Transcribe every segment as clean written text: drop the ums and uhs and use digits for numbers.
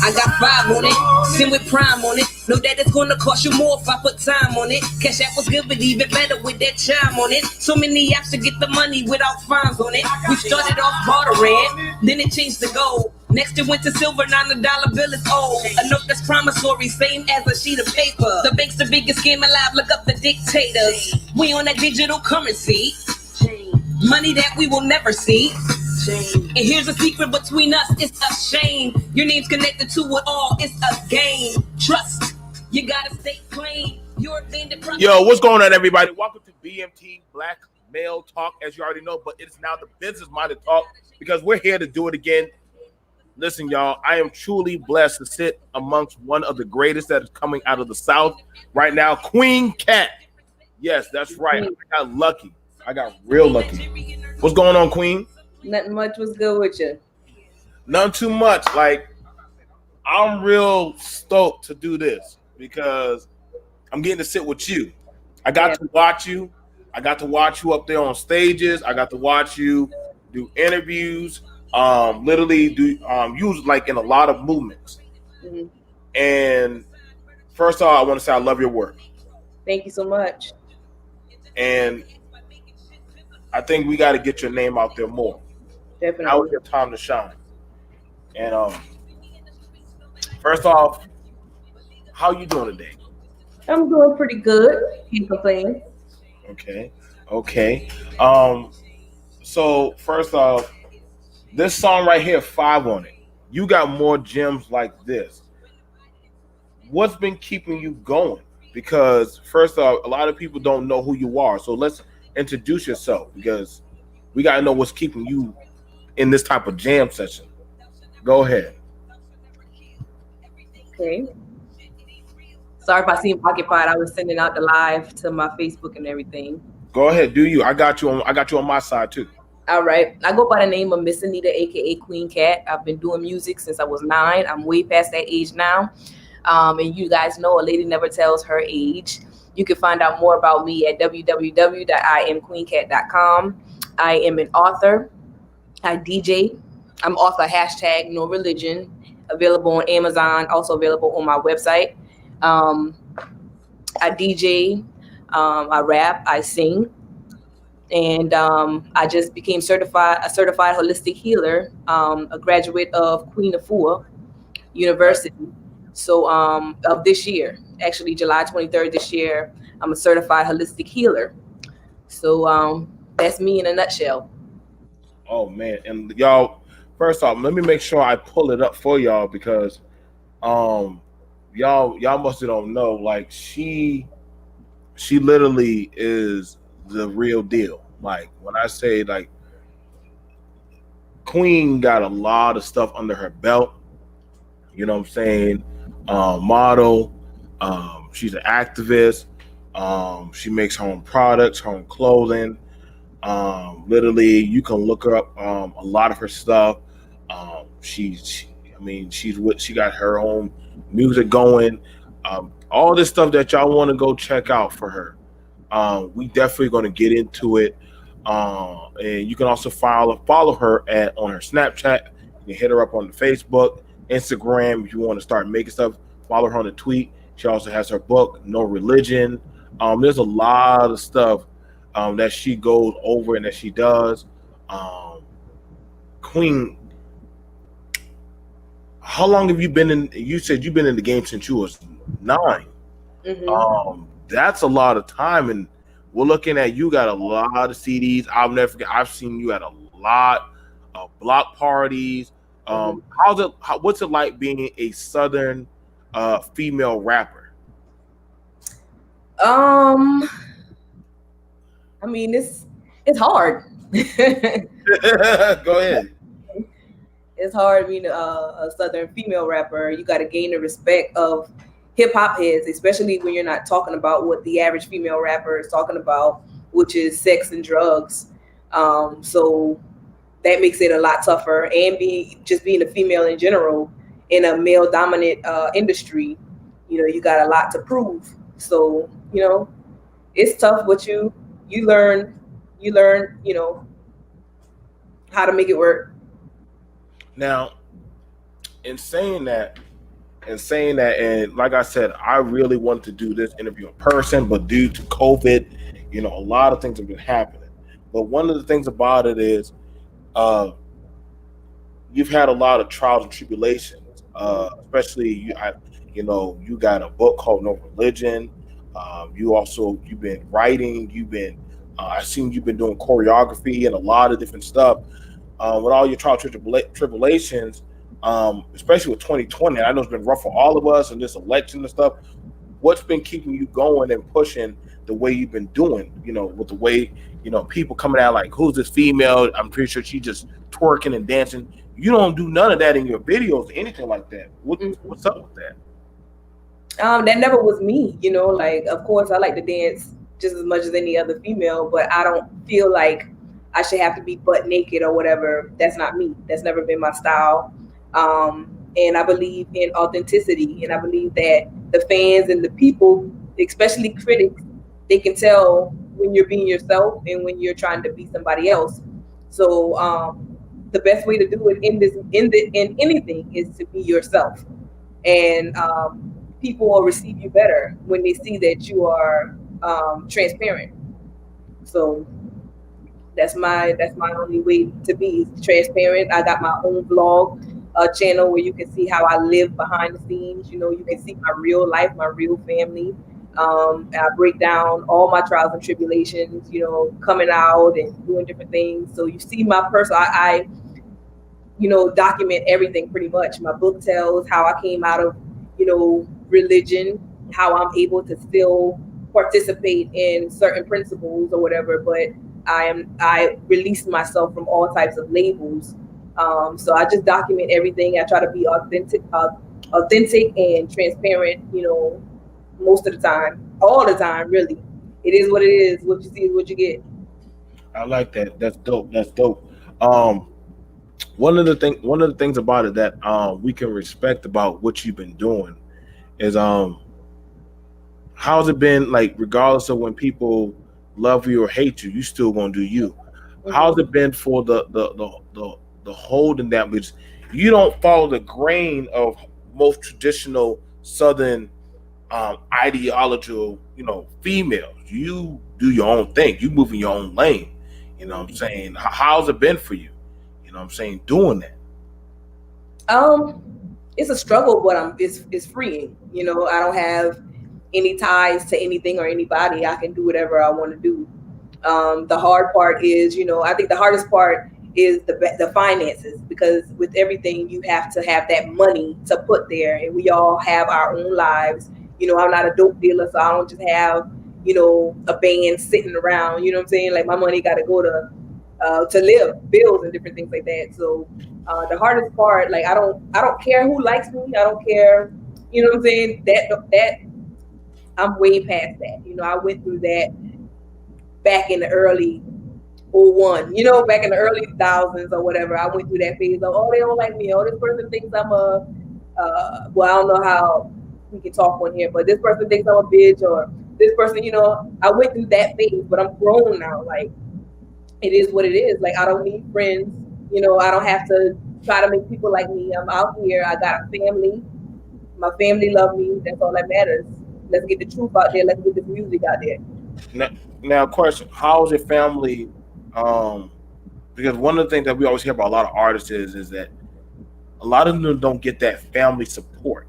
I got 5 on it, send with Prime on it. Know that it's gonna cost you more if I put time on it. Cash App was good, but even better with that chime on it. So many apps to get the money without fines on it. We started off bartering, then it changed to gold. Next it went to silver, now the dollar bill is old. A note that's promissory, same as a sheet of paper. The bank's the biggest scam alive, look up the dictators. We on that digital currency, money that we will never see. And here's a secret between us, it's a shame. Your name's connected to it all, it's a game. Trust, you gotta stay clean. You're a Yo, what's going on, everybody? Welcome to BMT Black Male Talk, as you already know, but it's now the business-minded talk because we're here to do it again. Listen, y'all, I am truly blessed to sit amongst one of the greatest that is coming out of the South right now, Kween Katt. Yes, that's right. I got lucky. I got real lucky. What's going on, Queen? Nothing much. Was good with you? None too much. Like, I'm real stoked to do this because I'm getting to sit with you. I got to watch you. I got to watch you up there on stages. I got to watch you do interviews. Literally do use like in a lot of movements. Mm-hmm. And first of all, I want to say I love your work. Thank you so much. And I think we got to get your name out there more. Definitely. Now is your time to shine. And first off, how you doing today? I'm doing pretty good. Can't complain. Okay. So first off, this song right here, 5 on it. You got more gems like this. What's been keeping you going? Because first off, a lot of people don't know who you are. So let's introduce yourself because we got to know what's keeping you in this type of jam session. Go ahead. Okay. Sorry if I seem occupied. I was sending out the live to my Facebook and everything. Go ahead, do you? I got you on my side too. All right. I go by the name of Miss Anita, aka Kween Katt. I've been doing music since I was 9. I'm way past that age now. And you guys know a lady never tells her age. You can find out more about me at www.iamqueenkatt.com. I am an author. I DJ. I'm author hashtag no religion. Available on Amazon. Also available on my website. I DJ. I rap. I sing. And I just became a certified holistic healer, a graduate of Queen Katt University. So of this year, actually July 23rd this year, I'm a certified holistic healer. So that's me in a nutshell. Oh man, and y'all, first off, let me make sure I pull it up for y'all because y'all must don't know, like she literally is the real deal. Like when I say like Queen got a lot of stuff under her belt, you know what I'm saying? Model, she's an activist, she makes her own products, her own clothing. Literally you can look her up a lot of her stuff. She got her own music going. All this stuff that y'all want to go check out for her. We definitely going to get into it. And you can also follow her on her Snapchat. You can hit her up on the Facebook, Instagram. If you want to start making stuff, follow her on the tweet. She also has her book, No Religion. There's a lot of stuff that she goes over and that she does. Queen, how long have you been in? You said you've been in the game since you was 9. Mm-hmm. That's a lot of time, and we're looking at you got a lot of CDs. I'll never forget. I've seen you at a lot of block parties. What's it like being a Southern female rapper? I mean, it's hard. Go ahead. It's hard being a Southern female rapper. You got to gain the respect of hip hop heads, especially when you're not talking about what the average female rapper is talking about, which is sex and drugs. So that makes it a lot tougher. And being a female in general in a male dominant industry, you got a lot to prove. So, it's tough, but you learn, how to make it work. Now, in saying that, and saying that, and like I said, I really wanted to do this interview in person, but due to COVID, a lot of things have been happening. But one of the things about it is, uh, you've had a lot of trials and tribulations, especially you got a book called No Religion. You've been writing. I've seen you've been doing choreography and a lot of different stuff. With all your trials and tribulations, especially with 2020, I know it's been rough for all of us and this election and stuff. What's been keeping you going and pushing the way you've been doing? With the way people coming out like, who's this female? I'm pretty sure she just twerking and dancing. You don't do none of that in your videos, anything like that. What's up with that? That never was me, like, of course I like to dance just as much as any other female, but I don't feel like I should have to be butt naked or whatever. That's not me. That's never been my style. And I believe in authenticity, and I believe that the fans and the people, especially critics, they can tell when you're being yourself and when you're trying to be somebody else. So the best way to do it in anything is to be yourself, and people will receive you better when they see that you are transparent. So that's my only way to be, is transparent. I got my own vlog channel where you can see how I live behind the scenes. You can see my real life, my real family. I break down all my trials and tribulations, coming out and doing different things. So you see my person. I document everything pretty much. My book tells how I came out of, religion, how I'm able to still participate in certain principles or whatever, but I release myself from all types of labels. So I just document everything. I try to be authentic and transparent, most of the time, all the time, really. It is what it is. What you see is what you get. I like that. That's dope. One of the things about it that we can respect about what you've been doing is how's it been, like, regardless of when people love you or hate you, you still gonna do you. Mm-hmm. How's it been for the holding that, which you don't follow the grain of most traditional Southern ideological, females. You do your own thing. You move in your own lane. You know what I'm saying? How's it been for you? You know what I'm saying? Doing that. It's a struggle, but it's freeing. I don't have any ties to anything or anybody. I can do whatever I want to do. The hard part is, I think the hardest part is the finances, because with everything you have to have that money to put there, and we all have our own lives. I'm not a dope dealer, so I don't just have, a band sitting around. You know what I'm saying? Like, my money got to go to live, bills and different things like that. So the hardest part, like, I don't care who likes me. I don't care. You know what I'm saying? That I'm way past that. I went through that back in the early 01, back in the early thousands or whatever. I went through that phase of, oh, they don't like me. Oh, this person thinks I'm well, I don't know how we can talk on here, but this person thinks I'm a bitch, or this person, I went through that phase, but I'm grown now. Like, it is what it is. Like, I don't need friends. I don't have to try to make people like me. I'm out here. I got a family. My family love me. That's all that matters. Let's get the truth out there. Let's get this music out there. Now, question: how's your family? Because one of the things that we always hear about a lot of artists is that a lot of them don't get that family support.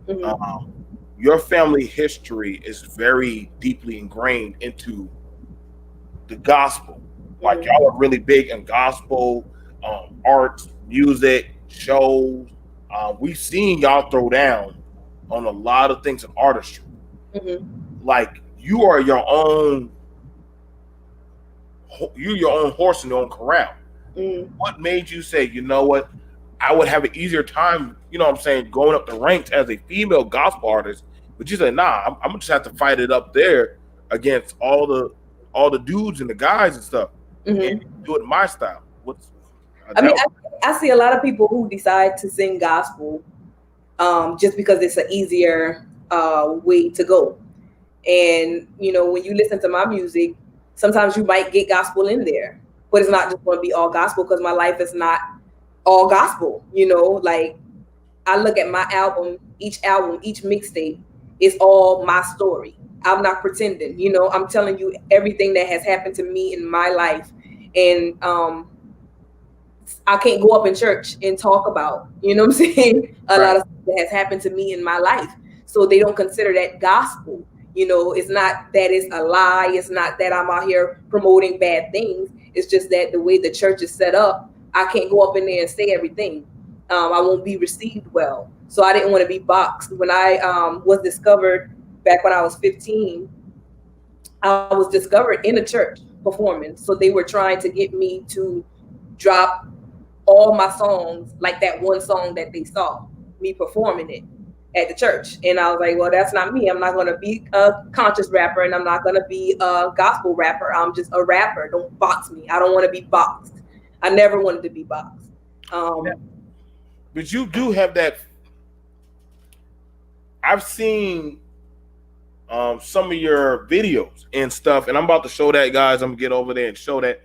Mm-hmm. Your family history is very deeply ingrained into the gospel. Like, mm-hmm. Y'all are really big in gospel, arts, music, shows. We've seen y'all throw down on a lot of things in artistry. Mm-hmm. Like, you are your own horse in your own corral. Mm-hmm. What made you say, you know what, I would have an easier time, going up the ranks as a female gospel artist, but you said, nah, I'm gonna just have to fight it up there against all the dudes and the guys and stuff, mm-hmm. and do it in my style. I see a lot of people who decide to sing gospel just because it's an easier way to go. And, when you listen to my music, sometimes you might get gospel in there, but it's not just going to be all gospel, because my life is not all gospel. Like, I look at my album each album, each mixtape is all my story. I'm not pretending, you know, I'm telling you everything that has happened to me in my life. And I can't go up in church and talk about, you know what I'm saying, a lot of stuff that has happened to me in my life. So they don't consider that gospel. You know, it's not that it's a lie. It's not that I'm out here promoting bad things. It's just that the way the church is set up, I can't go up in there and say everything. I won't be received well. So I didn't want to be boxed. When I was discovered back when I was 15, I was discovered in a church performing. So they were trying to get me to drop all my songs, like that one song that they saw me performing it at the church. And I was like, well, that's not me. I'm not going to be a conscious rapper, and I'm not going to be a gospel rapper. I'm just a rapper. Don't box me. I don't want to be boxed. I never wanted to be boxed. But you do have that. I've seen some of your videos and stuff, and I'm about to show that, guys. I'm going to get over there and show that.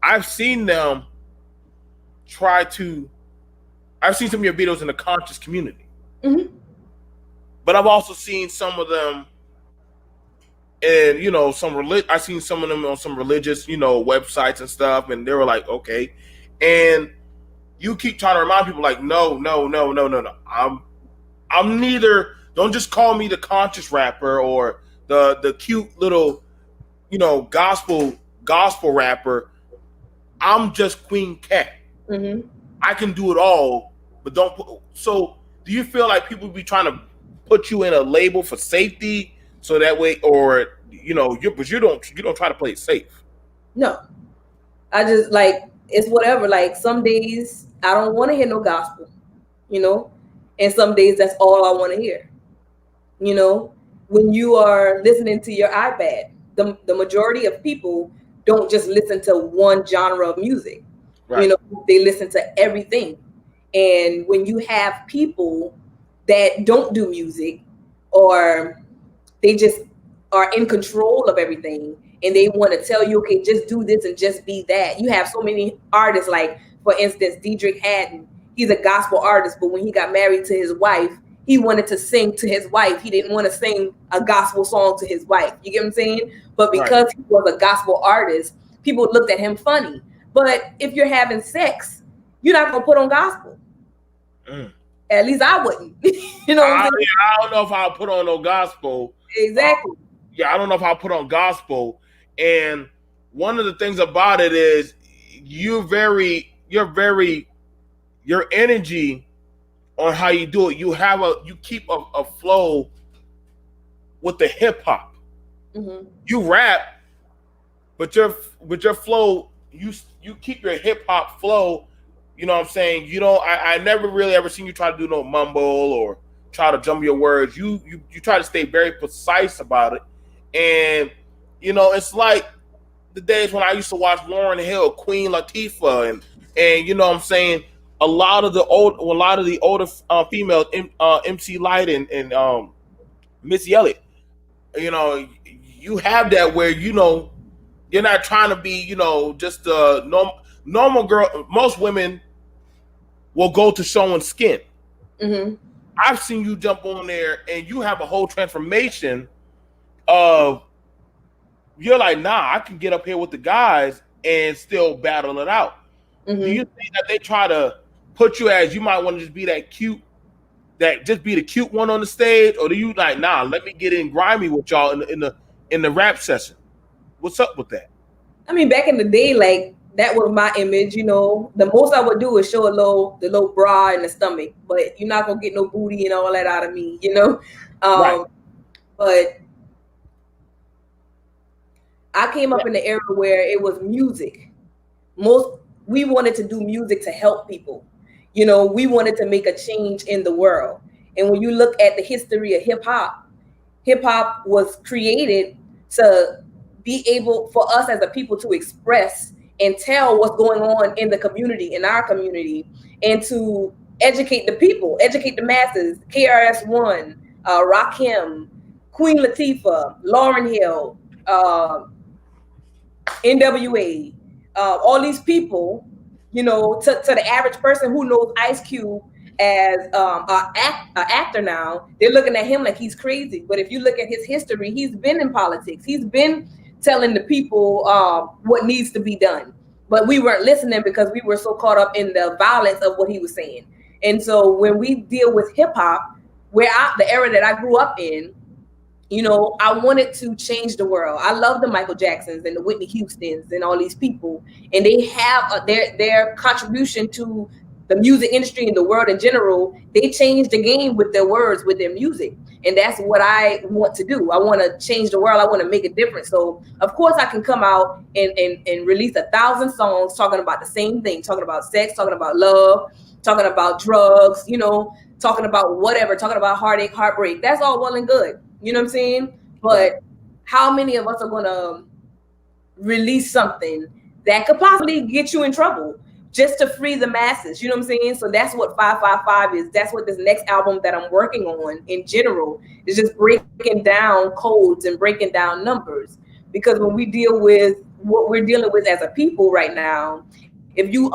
I've seen them I've seen some of your videos in the conscious community. Mm-hmm. But I've also seen some of them and, you know, I've seen some of them on some religious, you know, websites and stuff, and they were like, okay. And you keep trying to remind people like, no. I'm neither, don't just call me the conscious rapper or the cute little, you know, gospel rapper. I'm just Kween Katt. Mm-hmm. I can do it all, but don't put, so do you feel like people be trying to put you in a label for safety so that way, or, you know, you don't try to play it safe? No, I just like, it's whatever. Like some days I don't want to hear no gospel, you know, and some days that's all I want to hear. You know, when you are listening to your iPad, the majority of people don't just listen to one genre of music. Right. You know, they listen to everything. And when you have people that don't do music, or they just are in control of everything, and they want to tell you, okay, just do this and just be that. You have so many artists, like, for instance, Deitrick Haddon. He's a gospel artist, but when he got married to his wife, he wanted to sing to his wife. He didn't want to sing a gospel song to his wife. You get what I'm saying? But because he was a gospel artist, people looked at him funny. But if you're having sex, you're not gonna put on gospel. At least I wouldn't. You know what I'm saying? I don't know if I'll put on no gospel. Exactly. I don't know if I'll put on gospel. And one of the things about it is your energy on how you do it. You keep a flow with the hip hop. Mm-hmm. You rap, but your flow, you keep your hip hop flow. You know what I'm saying? You know, I never really ever seen you try to do no mumble or try to jumble your words. You try to stay very precise about it. And, you know, it's like the days when I used to watch Lauryn Hill, Queen Latifah, and you know what I'm saying, a lot of the older females, MC Light and Missy Elliott. You know, you have that where, you know, you're not trying to be, you know, just a normal girl. Most women will go to showing skin. Mm-hmm. I've seen you jump on there and you have a whole transformation of, you're like, nah, I can get up here with the guys and still battle it out. Mm-hmm. Do you think that they try to put you as, you might want to just be the cute one on the stage, or do you like, nah, let me get in grimy with y'all in the rap session? What's up with that? I mean, back in the day, like, that was my image, you know. The most I would do is show the little bra in the stomach, but you're not gonna get no booty and all that out of me, you know. Right. But I came up in the era where it was music. We wanted to do music to help people. You know, we wanted to make a change in the world. And when you look at the history of hip hop was created to be able for us as a people to express and tell what's going on in the community, in our community, and to educate the people, educate the masses. KRS-One, Rakim, Queen Latifah, Lauryn Hill, NWA, all these people, you know, to the average person who knows Ice Cube as a actor now, they're looking at him like he's crazy. But if you look at his history, he's been in politics. He's been telling the people what needs to be done. But we weren't listening because we were so caught up in the violence of what he was saying. And so when we deal with hip hop, the era that I grew up in, you know, I wanted to change the world. I love the Michael Jacksons and the Whitney Houstons and all these people, and they have their contribution to the music industry and the world in general. They changed the game with their words, with their music, and that's what I want to do. I want to change the world. I want to make a difference. So of course I can come out and release 1,000 songs talking about the same thing, talking about sex, talking about love, talking about drugs, you know, talking about whatever, talking about heartache, heartbreak. That's all well and good. You know what I'm saying? But how many of us are going to release something that could possibly get you in trouble just to free the masses? You know what I'm saying? So that's what 555 is. That's what this next album that I'm working on in general is, just breaking down codes and breaking down numbers. Because when we deal with what we're dealing with as a people right now, if you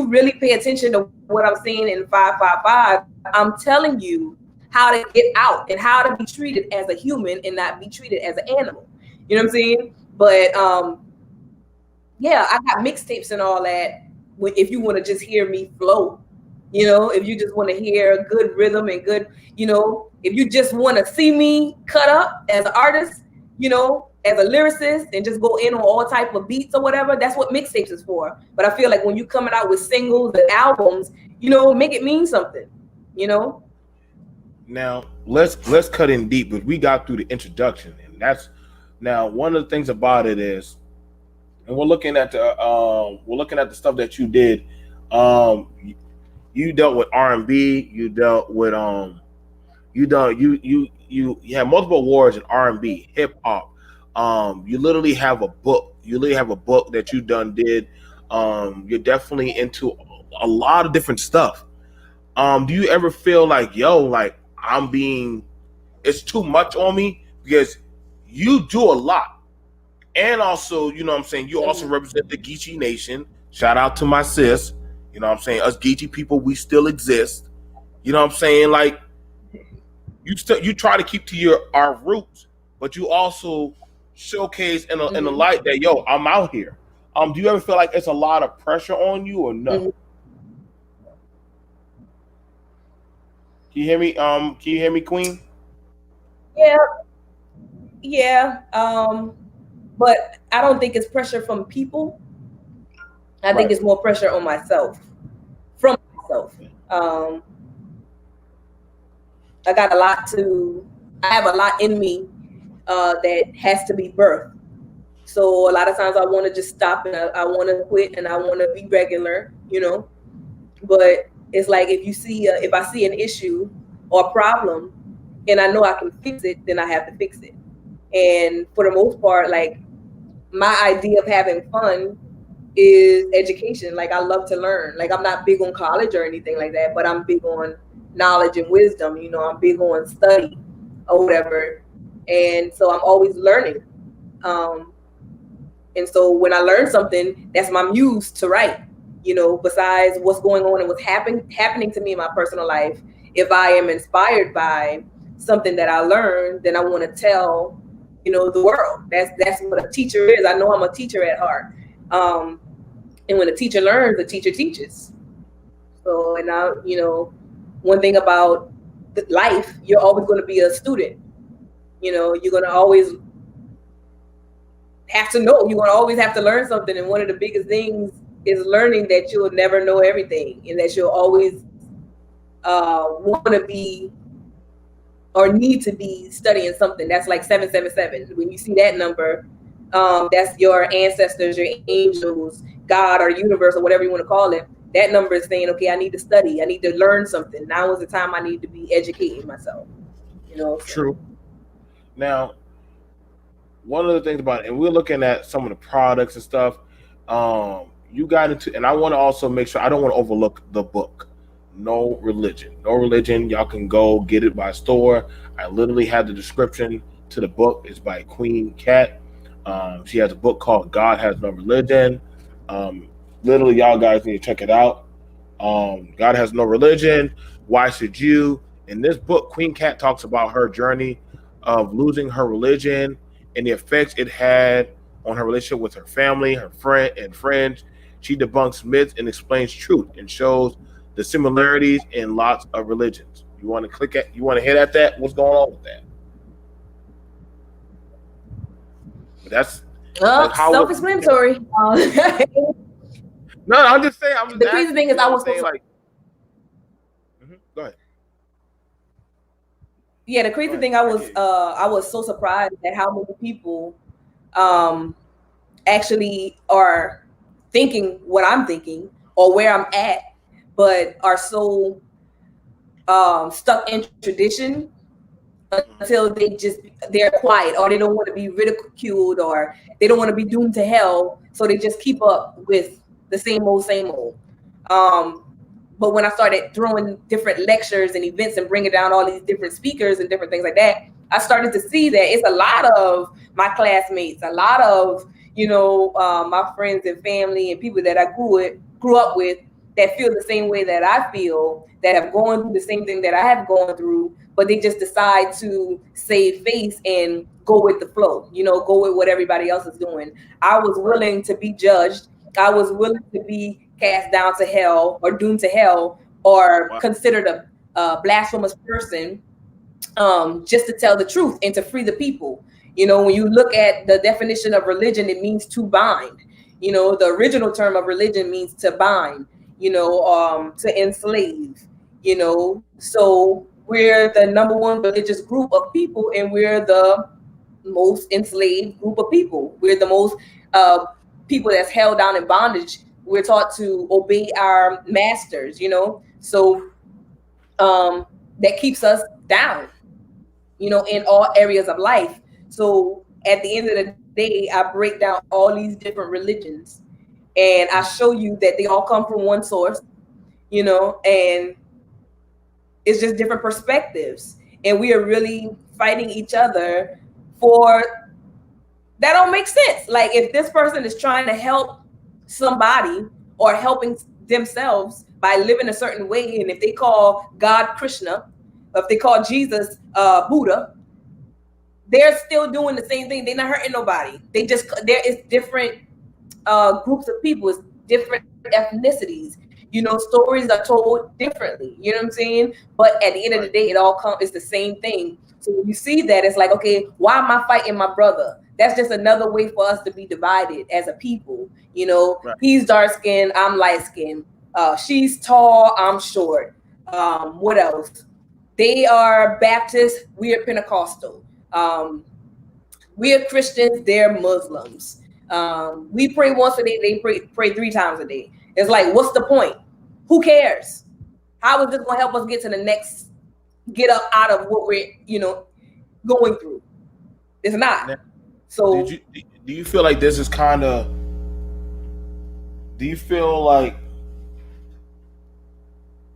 really pay attention to what I'm saying in 555, I'm telling you how to get out and how to be treated as a human and not be treated as an animal. You know what I'm saying? But yeah, I got mixtapes and all that. If you want to just hear me flow, you know, if you just want to hear good rhythm and good, you know, if you just want to see me cut up as an artist, you know, as a lyricist and just go in on all type of beats or whatever, that's what mixtapes is for. But I feel like when you coming out with singles and albums, you know, make it mean something, you know. Now let's cut in deep, but we got through the introduction, and that's now one of the things about it is, and we're looking at the stuff that you did. You dealt with R&B, you dealt with you had multiple awards in R&B, hip hop. You literally have a book. You literally have a book that you did. You're definitely into a lot of different stuff. Do you ever feel like, like it's too much on me? Because you do a lot. And also, you know what I'm saying, you also represent the Geechee Nation. Shout out to my sis. You know what I'm saying? Us Geechee people, we still exist. You know what I'm saying? Like, you try to keep to our roots, but you also showcase in the light that, I'm out here. Do you ever feel like it's a lot of pressure on you or no? Mm-hmm. Can you hear me? Can you hear me, Queen? Yeah. But I don't think it's pressure from people. I think it's more pressure on myself, from myself. I have a lot in me that has to be birthed. So a lot of times I want to just stop and I want to quit and I want to be regular, you know. But it's like if I see an issue or a problem and I know I can fix it, then I have to fix it. And for the most part, like, my idea of having fun is education. Like, I love to learn. Like, I'm not big on college or anything like that, but I'm big on knowledge and wisdom. You know, I'm big on study or whatever. And so I'm always learning. And so when I learn something, that's my muse to write. You know, besides what's going on and what's happening to me in my personal life, if I am inspired by something that I learned, then I want to tell, you know, the world. That's what a teacher is. I know I'm a teacher at heart. And when a teacher learns, the teacher teaches. So, and now, you know, one thing about life, you're always going to be a student. You know, you're going to always have to know. You're going to always have to learn something. And one of the biggest things is learning that you'll never know everything and that you'll always want to be or need to be studying something. That's like 777. When you see that number, that's your ancestors, your angels, God, or universe, or whatever you want to call it. That number is saying, okay, I need to study. I need to learn something. Now is the time I need to be educating myself. You know. So. True. Now, one of the things about it, and we're looking at some of the products and stuff. You got into, and I want to also make sure I don't want to overlook the book. No Religion. No Religion. Y'all can go get it by store. I literally had the description to the book. It's by Kween Katt. She has a book called God Has No Religion. Literally, y'all guys need to check it out. God Has No Religion. Why should you? In this book, Kween Katt talks about her journey of losing her religion and the effects it had on her relationship with her family, her friends. She debunks myths and explains truth and shows the similarities in lots of religions. You want to click at? You want to hit at that? What's going on with that? But that's how self-explanatory. No, I'm just saying. The crazy thing is, I was saying, like. Go ahead. Yeah, the crazy thing, I was so surprised at how many people actually are thinking what I'm thinking or where I'm at, but are so stuck in tradition until they're quiet, or they don't want to be ridiculed, or they don't want to be doomed to hell, so they just keep up with the same old. But when I started throwing different lectures and events and bringing down all these different speakers and different things like that, I started to see that it's a lot of my classmates, a lot of, my friends and family and people that I grew up with that feel the same way that I feel, that have gone through the same thing that I have gone through, but they just decide to save face and go with the flow, go with what everybody else is doing. I was willing to be judged. I was willing to be cast down to hell or doomed to hell or considered a blasphemous person, just to tell the truth and to free the people. When you look at the definition of religion, it means to bind. The original term of religion means to bind, to enslave, so we're the number one religious group of people, and we're the most enslaved group of people. We're the most people that's held down in bondage. We're taught to obey our masters, so that keeps us down, in all areas of life. So at the end of the day, I break down all these different religions and I show you that they all come from one source, and it's just different perspectives. And we are really fighting each other for that. Don't make sense. Like, if this person is trying to help somebody or helping themselves by living a certain way, and if they call God Krishna, or if they call Jesus Buddha, they're still doing the same thing. They're not hurting nobody. There is different groups of people, it's different ethnicities. Stories are told differently. You know what I'm saying? But at the end of the day, it's the same thing. So when you see that, it's like, okay, why am I fighting my brother? That's just another way for us to be divided as a people. Right. He's dark skinned, I'm light skinned. She's tall, I'm short. What else? They are Baptist, we are Pentecostal. We are Christians, they're Muslims. We pray once a day, they pray 3 times a day. It's like, what's the point? Who cares? How is this going to help us get up out of what we're, going through? It's not. Now, so do you feel like this is kind of, do you feel like,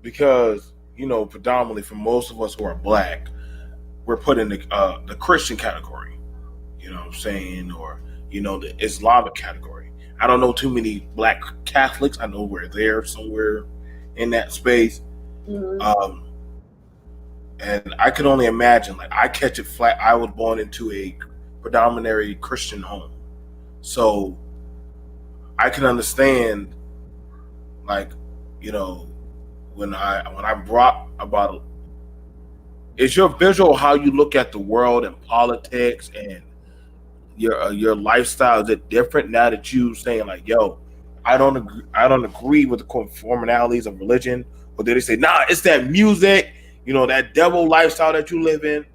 because, predominantly for most of us who are Black, we're put in the Christian category, you know what I'm saying? Or, the Islamic category. I don't know too many Black Catholics. I know we're there somewhere in that space. Mm-hmm. And I can only imagine, like, I catch it flat. I was born into a predominantly Christian home. So I can understand, like, when I brought about it, is your visual how you look at the world and politics and your lifestyle, is it different now that you saying, like, yo, I don't agree with the conformalities of religion? Or did they say, nah, it's that music, that devil lifestyle that you live in?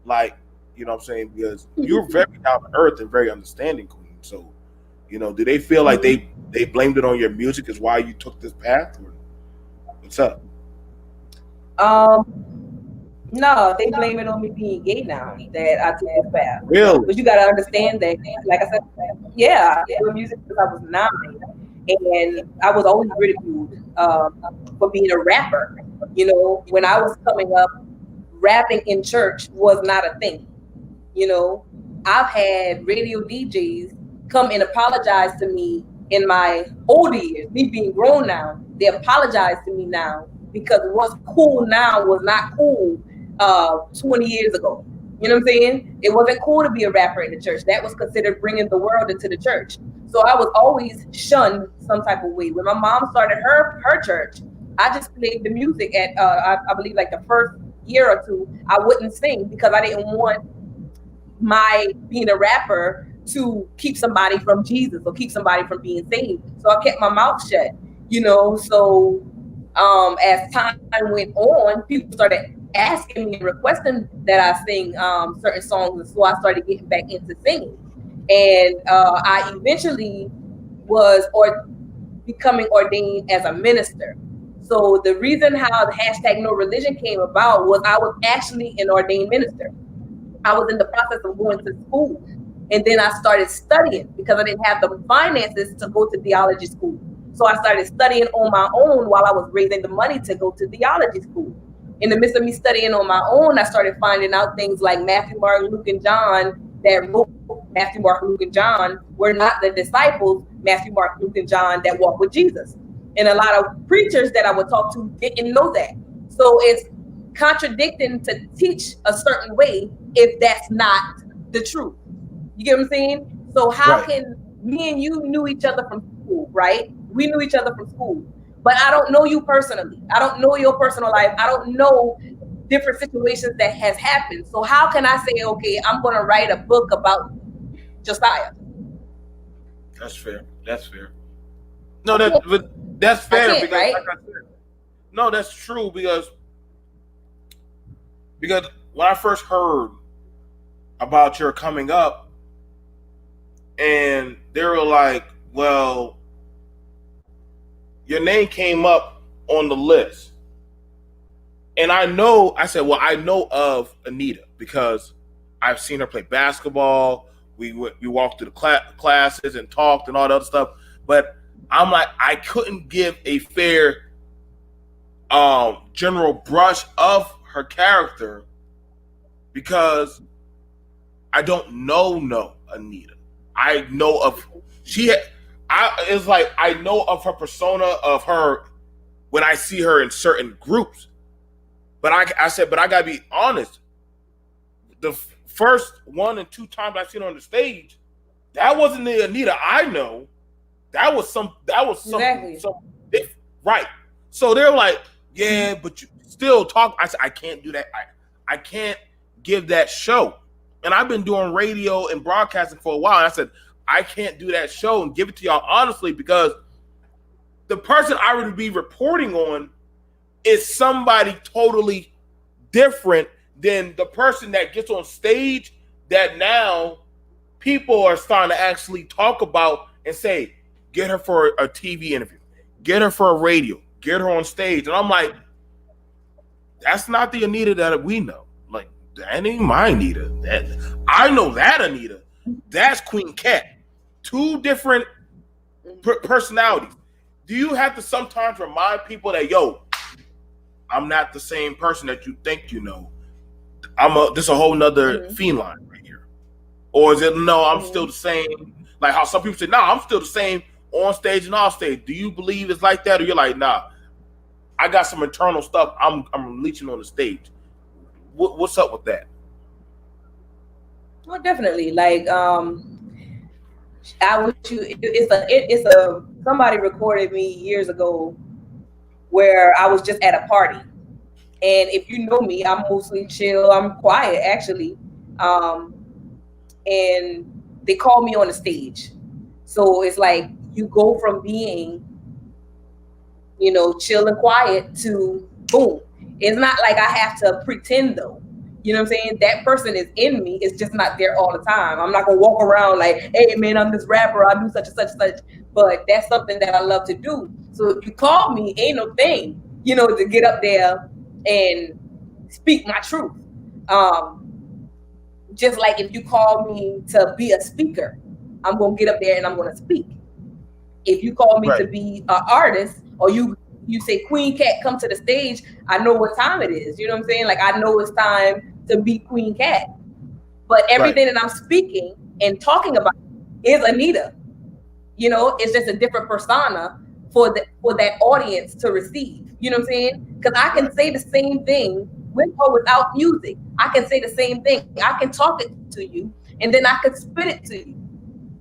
Like, what I'm saying? Because you're very down to earth and very understanding, Queen. So, do they feel like they blamed it on your music is why you took this path? Or what's up? No, they blame it on me being gay now that I took this path. Really? But you got to understand that, like I said, I did music since I was 9, and I was always ridiculed for being a rapper. When I was coming up, rapping in church was not a thing. I've had radio DJs come and apologize to me in my older years, me being grown now. They apologize to me now because what's cool now was not cool 20 years ago. You know what I'm saying? It wasn't cool to be a rapper in the church. That was considered bringing the world into the church. So I was always shunned some type of way. When my mom started her church, I just played the music at I believe like the first year or two. I wouldn't sing because I didn't want my being a rapper to keep somebody from Jesus or keep somebody from being saved. So I kept my mouth shut, you know. So as time went on, people started asking me and requesting that I sing certain songs, and so I started getting back into singing. And I eventually was becoming ordained as a minister. So the reason how the hashtag No Religion came about was I was actually an ordained minister. I was in the process of going to school, and then I started studying because I didn't have the finances to go to theology school. So I started studying on my own while I was raising the money to go to theology school. In the midst of me studying on my own, I started finding out things like Matthew, Mark, Luke, and John that wrote Matthew, Mark, Luke, and John were not the disciples, Matthew, Mark, Luke, and John, that walked with Jesus. And a lot of preachers that I would talk to didn't know that. So it's contradicting to teach a certain way if that's not the truth. You get what I'm saying? So how can me and you knew each other from school, right? We knew each other from school, but I don't know you personally. I don't know your personal life. I don't know different situations that has happened. So how can I say, okay, I'm going to write a book about Josiah? That's fair. That's fair. No, that's fair because, right? Like I said, no, that's true because when I first heard about your coming up, and they were like, well, your name came up on the list. And I said, well, I know of Anita because I've seen her play basketball. We walked through the classes and talked and all that other stuff. But I'm like, I couldn't give a fair general brush of her character because I don't know Anita. I know of it's like I know of her persona of her when I see her in certain groups. But I said, but I gotta be honest. The first 1 and 2 times I seen her on the stage, that wasn't the Anita I know. That was some exactly. Right. So they're like, yeah, but you still talk. I said, I can't do that. I can't give that show. And I've been doing radio and broadcasting for a while. And I said, I can't do that show and give it to y'all honestly because the person I would be reporting on is somebody totally different than the person that gets on stage that now people are starting to actually talk about and say, get her for a TV interview, get her for a radio, get her on stage. And I'm like, that's not the Anita that we know. Like, that ain't my Anita. I know that Anita. That's Kween Katt. 2 different personalities. Do you have to sometimes remind people that, yo, I'm not the same person that you think you know. This a whole nother feline right here. Or is it, no, I'm still the same? Like how some people say, nah, I'm still the same on stage and off stage. Do you believe it's like that? Or you're like, nah, I got some internal stuff I'm releasing on the stage. What's up with that? Well, definitely. Like, somebody recorded me years ago where I was just at a party. And if you know me, I'm mostly chill. I'm quiet, actually. And they called me on the stage. So it's like you go from being, chill and quiet to boom. It's not like I have to pretend though. You know what I'm saying? That person is in me. It's just not there all the time. I'm not going to walk around like, hey, man, I'm this rapper. I do such and such and such. But that's something that I love to do. So if you call me, ain't no thing, to get up there and speak my truth. Just like if you call me to be a speaker, I'm going to get up there and I'm going to speak. If you call me to be an artist or you say, Kween Katt, come to the stage, I know what time it is. You know what I'm saying? Like, I know it's time to be Kween Katt. But everything that I'm speaking and talking about is Anita. It's just a different persona for that audience to receive. You know what I'm saying? Because I can say the same thing with or without music. I can say the same thing. I can talk it to you, and then I can spit it to you.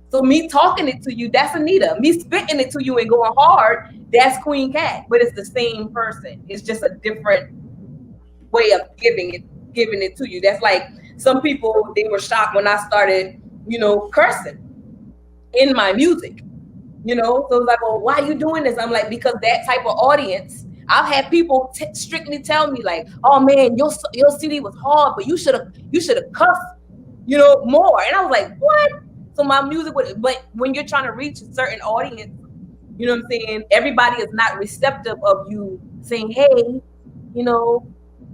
So me talking it to you, that's Anita. Me spitting it to you and going hard, that's Kween Katt. But it's the same person. It's just a different way of giving it to you. That's like some people, they were shocked when I started, cursing in my music. So it's like, well, why are you doing this? I'm like, because that type of audience, I've had people strictly tell me like, oh man, your CD was hard, but you should have cussed, more. And I was like, what? So my music would, but when you're trying to reach a certain audience, you know what I'm saying? Everybody is not receptive of you saying, hey,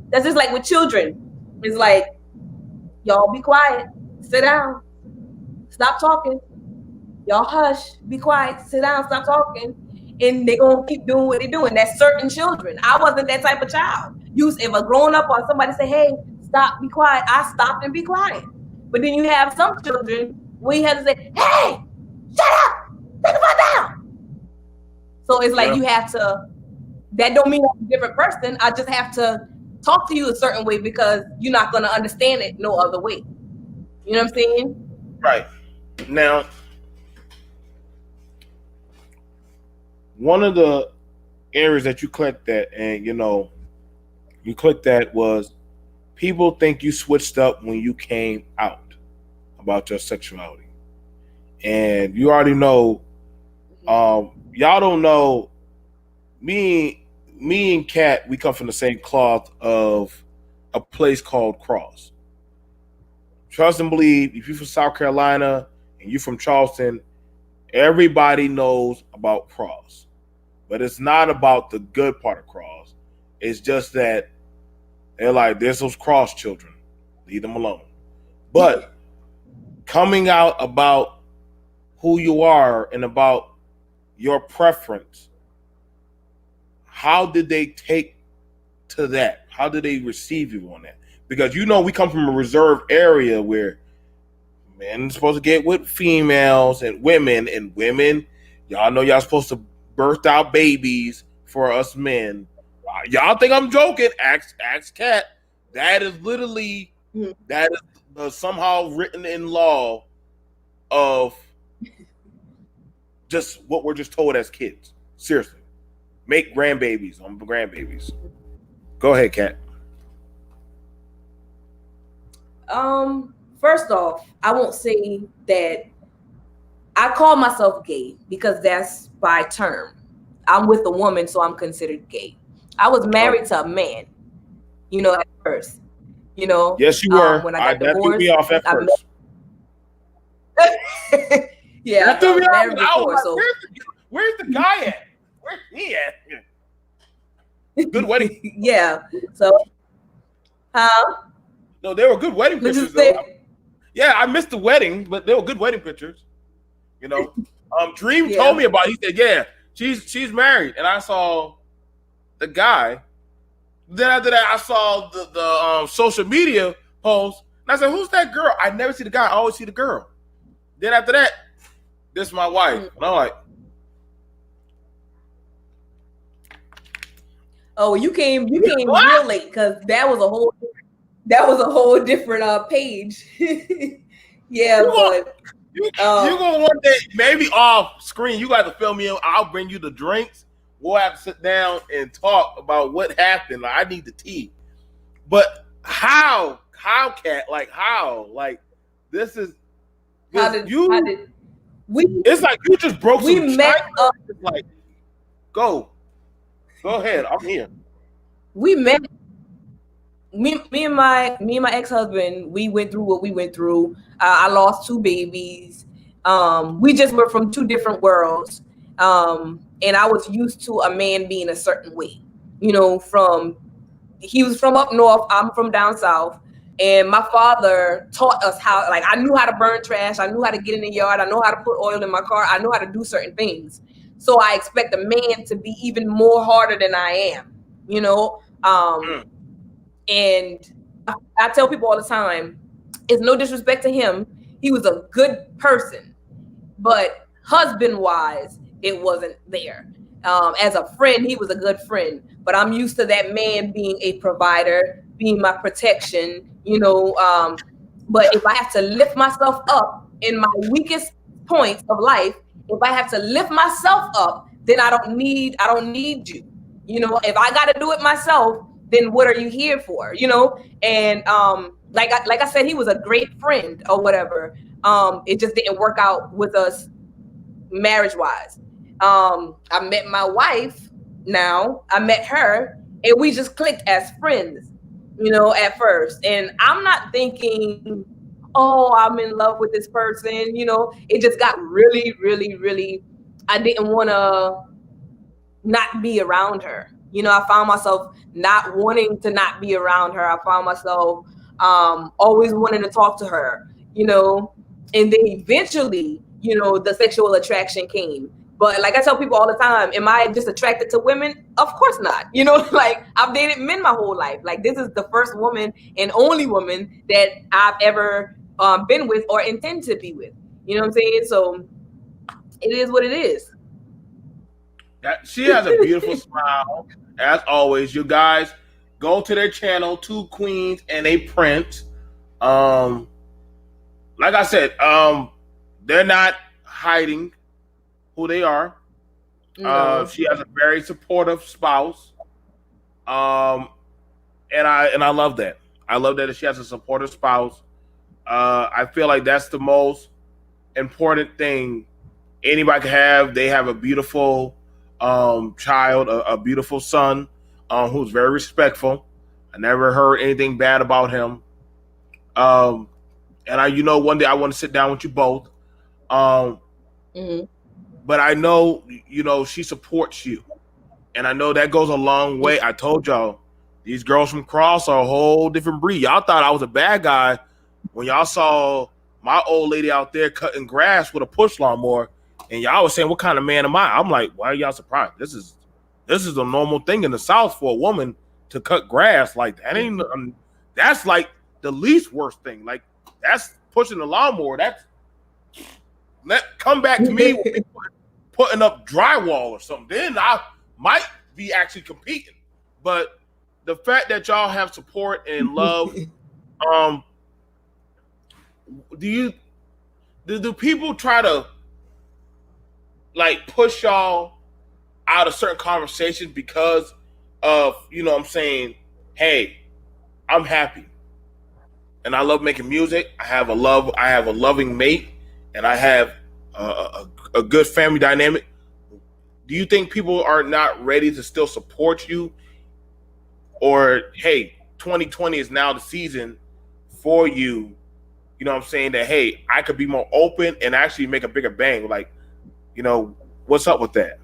that's just like with children. It's like, y'all be quiet, sit down, stop talking. Y'all hush, be quiet, sit down, stop talking. And they're going to keep doing what they're doing. That's certain children. I wasn't that type of child. If a grown up or somebody say, hey, stop, be quiet, I stopped and be quiet. But then you have some children where you have to say, hey, shut up, take the fuck down. So it's like you have to, that don't mean I'm a different person. I just have to talk to you a certain way because you're not going to understand it no other way. You know what I'm saying? Right. Now, one of the areas that you clicked at, and you clicked that was people think you switched up when you came out about your sexuality. And you already know, y'all don't know, me and Kat, we come from the same cloth of a place called Cross. Trust and believe, if you're from South Carolina and you're from Charleston, everybody knows about Cross. But it's not about the good part of Cross. It's just that they're like, there's those Cross children. Leave them alone. But coming out about who you are and about your preference, how did they take to that? How did they receive you on that? Because we come from a reserved area where men are supposed to get with females and women, y'all know y'all supposed to birth out babies for us men. Y'all think I'm joking? Ask Kat. That is literally that is somehow written in law of just what we're just told as kids. Seriously, make grandbabies on grandbabies. Go ahead, Kat. First off, I won't say that I call myself gay because that's by term. I'm with a woman, so I'm considered gay. I was married to a man, at first. Yes, you were. When I got divorced, that threw me off at first. Yeah, that threw me off. Before, so where's the guy at? Where's he at? Good wedding. Yeah. So, no, they were good wedding pictures. Yeah, I missed the wedding, but they were good wedding pictures. Dream told me about it. He said, yeah, she's married. And I saw the guy. Then after that, I saw the social media post. And I said, who's that girl? I never see the guy. I always see the girl. Then after that, this is my wife. And I'm like, oh, you came real late because that was a whole different page. Yeah, you gonna one day, maybe off screen, you got to fill me in. I'll bring you the drinks. We'll have to sit down and talk about what happened. Like, I need the tea. But how, Kat? Like, how? Like, this is it's like you just broke some. We met up. Like, go ahead. I'm here. We met. Me and my ex-husband, we went through what we went through. I lost 2 babies. We just were from 2 different worlds. And I was used to a man being a certain way. He was from up north, I'm from down south. And my father taught us how, like, I knew how to burn trash. I knew how to get in the yard. I know how to put oil in my car. I know how to do certain things. So I expect a man to be even more harder than I am, And I tell people all the time, it's no disrespect to him. He was a good person, but husband-wise, it wasn't there. As a friend, he was a good friend, but I'm used to that man being a provider, being my protection, but if I have to lift myself up in my weakest points of life, if I have to lift myself up, then I don't need you. If I got to do it myself, then what are you here for? And like I said, he was a great friend or whatever. It just didn't work out with us marriage wise. I met my wife now. I met her and we just clicked as friends, at first. And I'm not thinking, oh, I'm in love with this person. It just got really, really, really, I didn't want to not be around her. I found myself not wanting to not be around her. I found myself always wanting to talk to her, and then eventually, the sexual attraction came. But like I tell people all the time, am I just attracted to women? Of course not. Like I've dated men my whole life. Like this is the first woman and only woman that I've ever been with or intend to be with. You know what I'm saying? So it is what it is. She has a beautiful smile, as always. You guys go to their channel, Two Queens and a Prince. Like I said, they're not hiding who they are. No. She has a very supportive spouse, and I love that. I love that she has a supportive spouse. I feel like that's the most important thing anybody can have. They have a beautiful child, a beautiful son, who's very respectful. I never heard anything bad about him. And one day I want to sit down with you both. Mm-hmm. But I know, she supports you. And I know that goes a long way. I told y'all, these girls from Cross are a whole different breed. Y'all thought I was a bad guy when y'all saw my old lady out there cutting grass with a push lawnmower. And y'all was saying, what kind of man am I? I'm like, why are y'all surprised? This is a normal thing in the South for a woman to cut grass. Like, that ain't, that's like the least worst thing. Like, that's pushing the lawnmower. Come back to me with putting up drywall or something. Then I might be actually competing. But the fact that y'all have support and love, do people try to like push y'all out of certain conversations because of, what I'm saying, hey, I'm happy and I love making music. I have a loving mate, and I have a good family dynamic. Do you think people are not ready to still support you? Or, hey, 2020 is now the season for you, what I'm saying, that, hey, I could be more open and actually make a bigger bang. Like, what's up with that?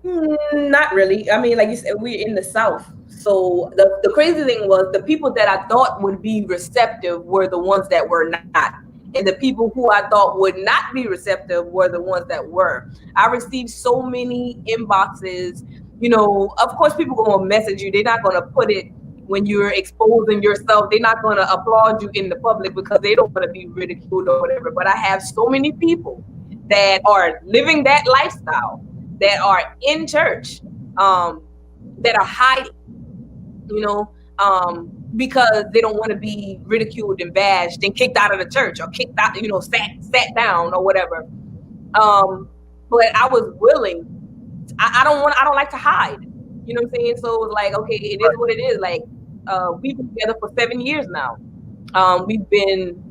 Not really. I mean, like you said, we're in the South. So the crazy thing was the people that I thought would be receptive were the ones that were not. And the people who I thought would not be receptive were the ones that were. I received so many inboxes. Of course, people are going to message you. They're not going to put it when you're exposing yourself. They're not going to applaud you in the public because they don't want to be ridiculed or whatever. But I have so many people that are living that lifestyle, that are in church, that are hiding, because they don't want to be ridiculed and bashed and kicked out of the church or kicked out, sat down or whatever. But I was willing. I don't like to hide. You know what I'm saying? So it was like, okay, it is what it is. Like, we've been together for 7 years now. We've been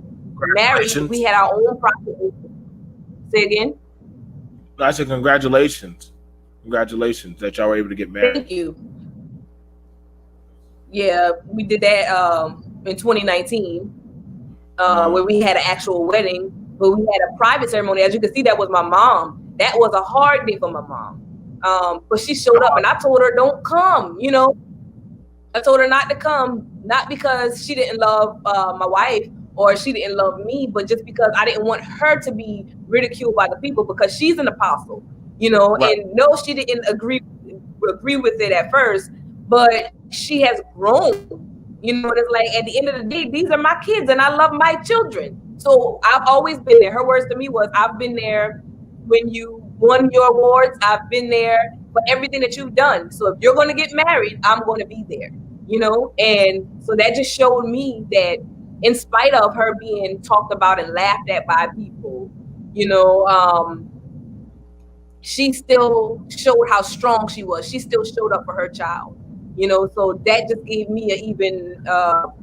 married. We had our own property. Say again? I said congratulations. Congratulations that y'all were able to get married. Thank you. Yeah, we did that in 2019, where we had an actual wedding, but we had a private ceremony. As you can see, that was my mom. That was a hard day for my mom. But she showed up, and I told her, don't come, I told her not to come, not because she didn't love my wife or she didn't love me, but just because I didn't want her to be ridiculed by the people, because she's an apostle, right. And no, she didn't agree with it at first, but she has grown, and it's like, at the end of the day, these are my kids and I love my children. So I've always been there. Her words to me was, I've been there when you won your awards. I've been there for everything that you've done. So if you're going to get married, I'm going to be there, you know? And so that just showed me that in spite of her being talked about and laughed at by people, you know, she still showed how strong she was. She still showed up for her child, you know. So that just gave me an even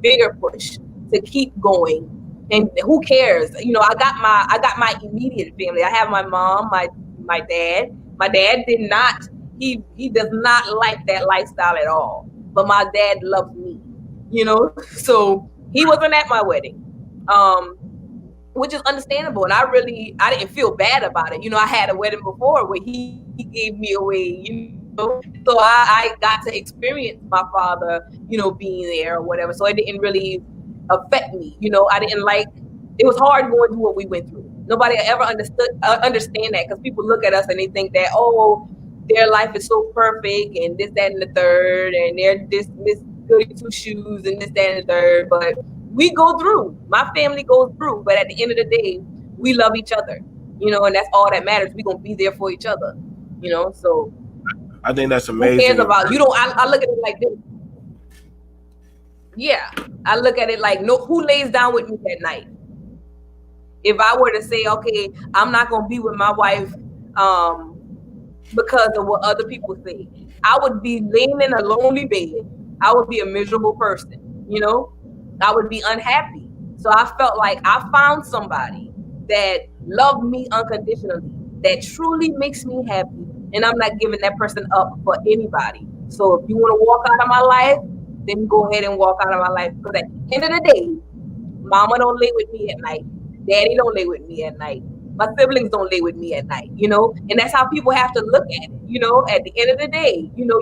bigger push to keep going. And who cares? You know, I got my immediate family. I have my mom, my dad. My dad did not. He does not like that lifestyle at all. But my dad loves me, you know. So he wasn't at my wedding. Which is understandable. And I didn't feel bad about it. You know, I had a wedding before where he gave me away, you know, so I got to experience my father, you know, being there or whatever. So it didn't really affect me. You know, it was hard going through what we went through. Nobody ever understand that, because people look at us and they think that, oh, their life is so perfect and this, that, and the third, and they're this Miss Goody Two Shoes and this, that, and the third. But we go through. My family goes through, but at the end of the day, we love each other, you know, and that's all that matters. We're gonna be there for each other, you know. So I think that's amazing. Who cares about you? Don't. I look at it like this. Yeah, I look at it like, no, who lays down with me at night? If I were to say, okay, I'm not gonna be with my wife, because of what other people say, I would be laying in a lonely bed. I would be a miserable person, you know. I would be unhappy. So I felt like I found somebody that loved me unconditionally, that truly makes me happy, and I'm not giving that person up for anybody. So if you want to walk out of my life, then go ahead and walk out of my life. Because at the end of the day, mama don't lay with me at night. Daddy don't lay with me at night. My siblings don't lay with me at night, you know? And that's how people have to look at it, you know? At the end of the day, you know,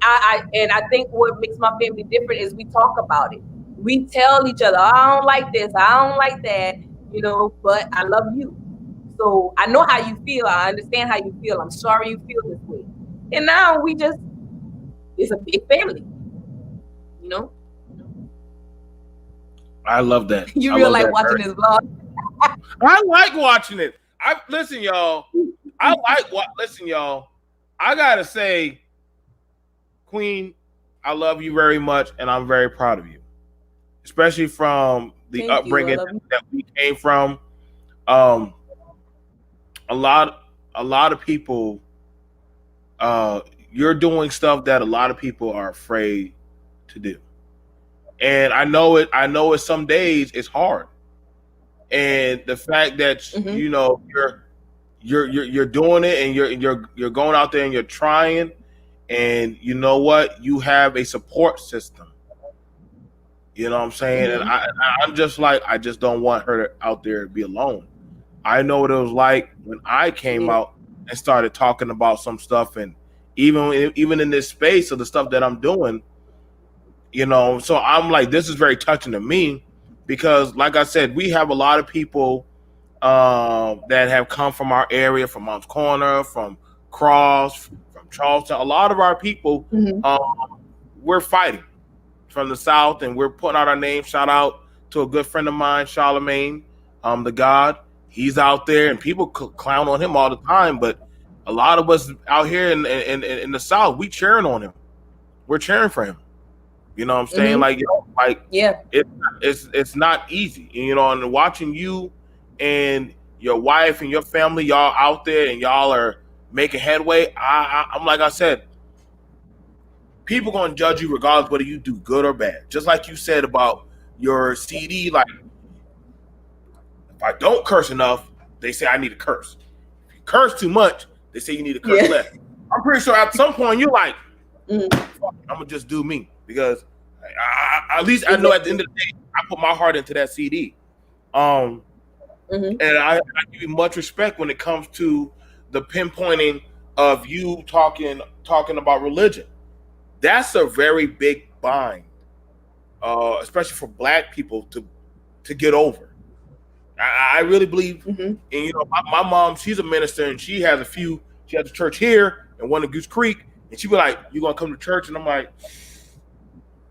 I think what makes my family different is we talk about it. We tell each other, I don't like this, I don't like that, you know, but I love you. So I know how you feel. I understand how you feel. I'm sorry you feel this way. And now it's a big family, you know? I love that. You really like watching this vlog? I like watching it. Listen, y'all. Listen, y'all. I gotta say, Queen, I love you very much, and I'm very proud of you, especially from the upbringing that we came from. A lot of people, you're doing stuff that a lot of people are afraid to do, and I know it. Some days it's hard, and the fact that you know you're doing it, and you're going out there and you're trying. And you know what? You have a support system. You know what I'm saying? And I'm just like, I just don't want her out there to be alone. I know what it was like when I came out and started talking about some stuff, and even in this space of the stuff that I'm doing, you know. So I'm like, this is very touching to me, because, like I said, we have a lot of people that have come from our area, from Mounts Corner, from Cross, from Charleston. A lot of our people, we're fighting from the South, and we're putting out our name. Shout out to a good friend of mine, Charlemagne, the God. He's out there, and people clown on him all the time. But a lot of us out here in the South, we cheering on him. We're cheering for him. You know what I'm saying? Like, you know, like, it's not easy. You know, and watching you and your wife and your family, y'all out there, and y'all are making headway. I'm like I said, people gonna judge you regardless whether you do good or bad. Just like you said about your CD, like, if I don't curse enough, they say I need to curse. If you curse too much, they say you need to curse less. I'm pretty sure at some point you're like, I'm gonna just do me, because at least I know at the end of the day I put my heart into that CD. And I give you much respect when it comes to the pinpointing of you talking about religion. That's a very big bind, especially for Black people to get over. I really believe, and you know, my mom, she's a minister, and she has a church here and one in Goose Creek, and she be like, "You gonna come to church?" And I'm like,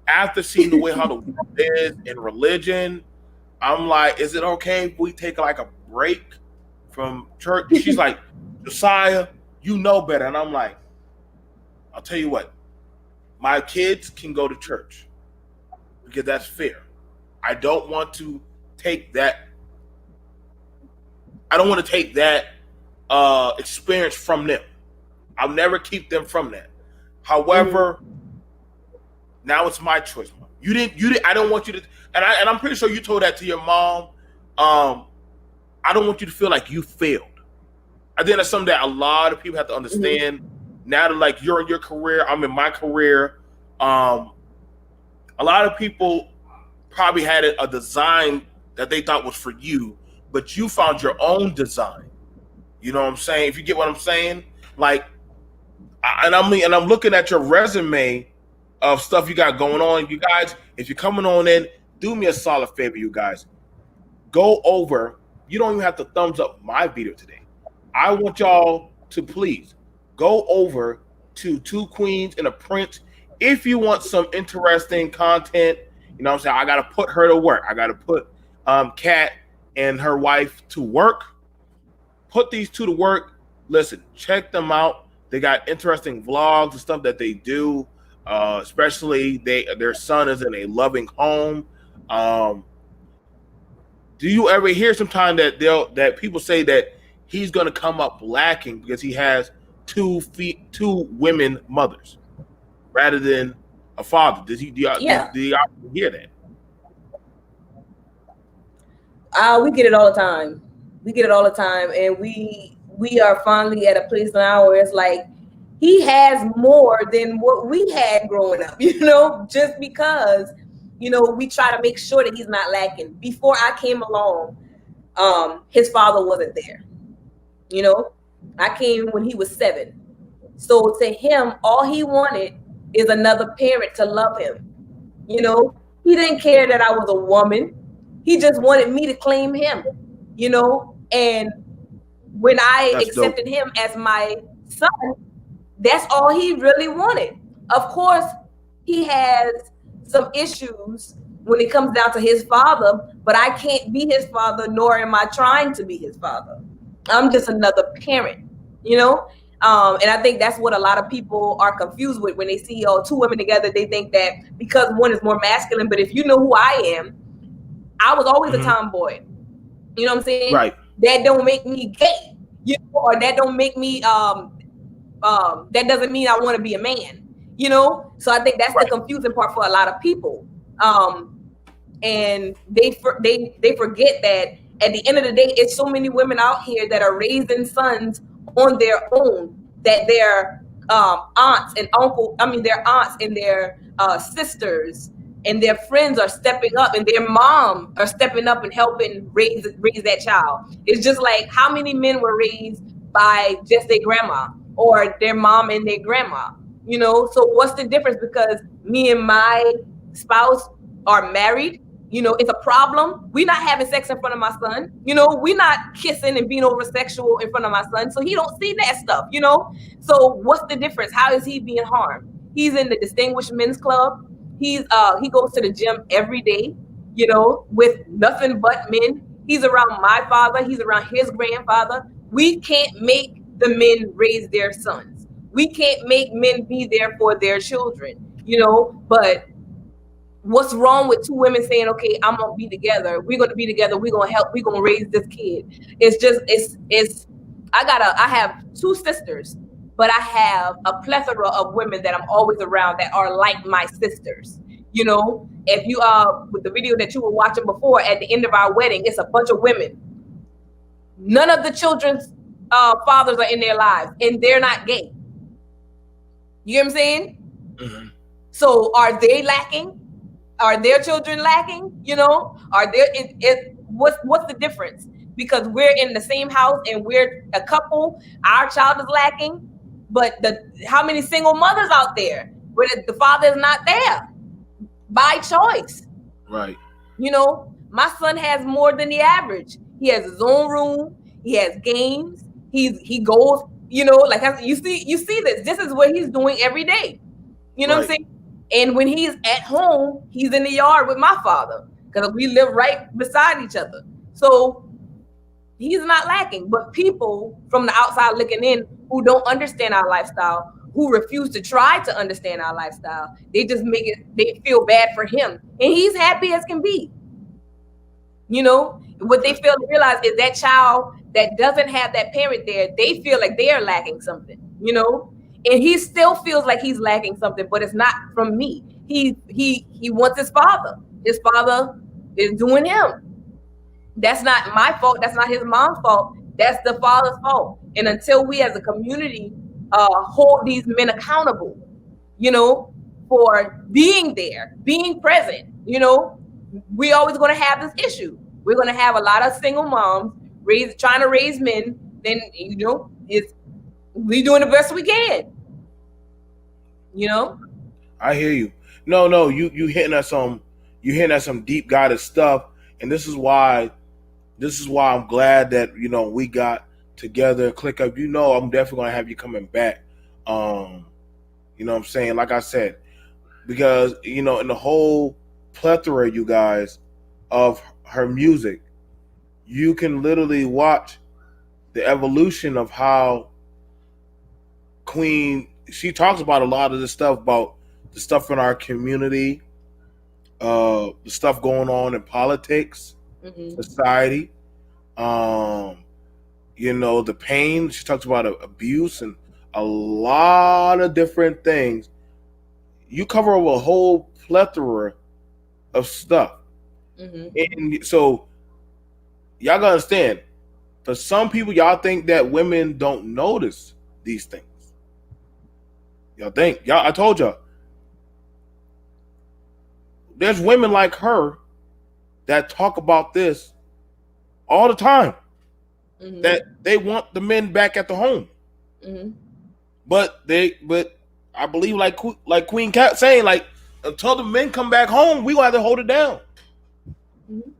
after seeing the way how the world is in religion, I'm like, is it okay if we take like a break from church. She's like, Josiah, you know better. And I'm like, I'll tell you what, my kids can go to church because that's fair. I don't want to take that. I don't want to take that experience from them. I'll never keep them from that. However, now it's my choice. You didn't. I don't want you to. And I'm pretty sure you told that to your mom. I don't want you to feel like you failed. I think that's something that a lot of people have to understand. Now that like you're in your career, I'm in my career. A lot of people probably had a design that they thought was for you, but you found your own design. You know what I'm saying? If you get what I'm saying, like, and I'm looking at your resume of stuff you got going on. You guys, if you're coming on in, do me a solid favor, you guys. Go over. You don't even have to thumbs up my video today. I want y'all to please go over to Two Queens and a Prince. If you want some interesting content, you know what I'm saying? I got to put her to work. I got to put Kat and her wife to work. Put these two to work. Listen, check them out. They got interesting vlogs and stuff that they do. Especially their son is in a loving home. Do you ever hear sometime that people say that he's going to come up lacking because he has two women mothers rather than a father? Do you hear that? We get it all the time. And we are finally at a place now where it's like he has more than what we had growing up, just because, we try to make sure that he's not lacking. Before I came along, his father wasn't there. I came when he was 7. So to him, all he wanted is another parent to love him. He didn't care that I was a woman. He just wanted me to claim him, and when I accepted him as my son, that's all he really wanted. Of course, he has some issues when it comes down to his father, but I can't be his father, nor am I trying to be his father. I'm just another parent, and I think that's what a lot of people are confused with when they see two women together. They think that because one is more masculine, but if you know who I am, I was always a tomboy. You know what I'm saying? Right. That don't make me gay, or that don't make me that doesn't mean I want to be a man, So I think that's the confusing part for a lot of people. And they forget that at the end of the day, it's so many women out here that are raising sons on their own, that their aunts and their sisters and their friends are stepping up, and their mom are stepping up and helping raise that child. It's just like how many men were raised by just their grandma or their mom and their grandma, So what's the difference? Because me and my spouse are married, it's a problem. We're not having sex in front of my son, we're not kissing and being over sexual in front of my son, so he don't see that stuff, So what's the difference? How is he being harmed? He's in the Distinguished Men's Club. He goes to the gym every day, with nothing but men. He's around my father. He's around his grandfather. We can't make the men raise their sons. We can't make men be there for their children, but what's wrong with two women saying, okay, I'm going to be together. We're going to be together. We're going to help. We're going to raise this kid. I have 2 sisters, but I have a plethora of women that I'm always around that are like my sisters. If you with the video that you were watching before, at the end of our wedding, it's a bunch of women. None of the children's fathers are in their lives, and they're not gay. You know what I'm saying? Mm-hmm. So are they lacking? Are their children lacking? Are there? What's the difference? Because we're in the same house and we're a couple. Our child is lacking, but how many single mothers out there where the father is not there by choice? Right. My son has more than the average. He has his own room. He has games. He goes. Like you see this. This is what he's doing every day. What I'm saying? And when he's at home, he's in the yard with my father because we live right beside each other. So, He's not lacking, but people from the outside looking in who don't understand our lifestyle, who refuse to try to understand our lifestyle, they just make it, they feel bad for him. And he's happy as can be. You know, what they fail to realize is that child that doesn't have that parent there, they feel like they are lacking something, you know, and he still feels like he's lacking something, but it's not from me. He wants his father. His father is doing him. That's not my fault. That's not his mom's fault. That's the father's fault. And until we as a community hold these men accountable, you know, for being there, being present, you know, we always going to have this issue. We're going to have a lot of single moms trying to raise men. Then, you know, we doing the best we can. You know. I hear you. No, you hitting at some deep guided stuff, and this is why I'm glad that, you know, we got together and click up. You know, I'm definitely gonna have you coming back. You know what I'm saying? Like I said, because, you know, in the whole plethora, you guys, of her music, you can literally watch the evolution of how Queen, she talks about a lot of this stuff, about the stuff in our community, the stuff going on in politics, society, you know, the pain. She talks about abuse and a lot of different things. You cover a whole plethora of stuff. And so y'all gotta understand, for some people, y'all think that women don't notice these things. I told y'all, there's women like her that talk about this all the time, that they want the men back at the home. But I believe, like Kween Katt saying, like, until the men come back home, we gonna have to hold it down.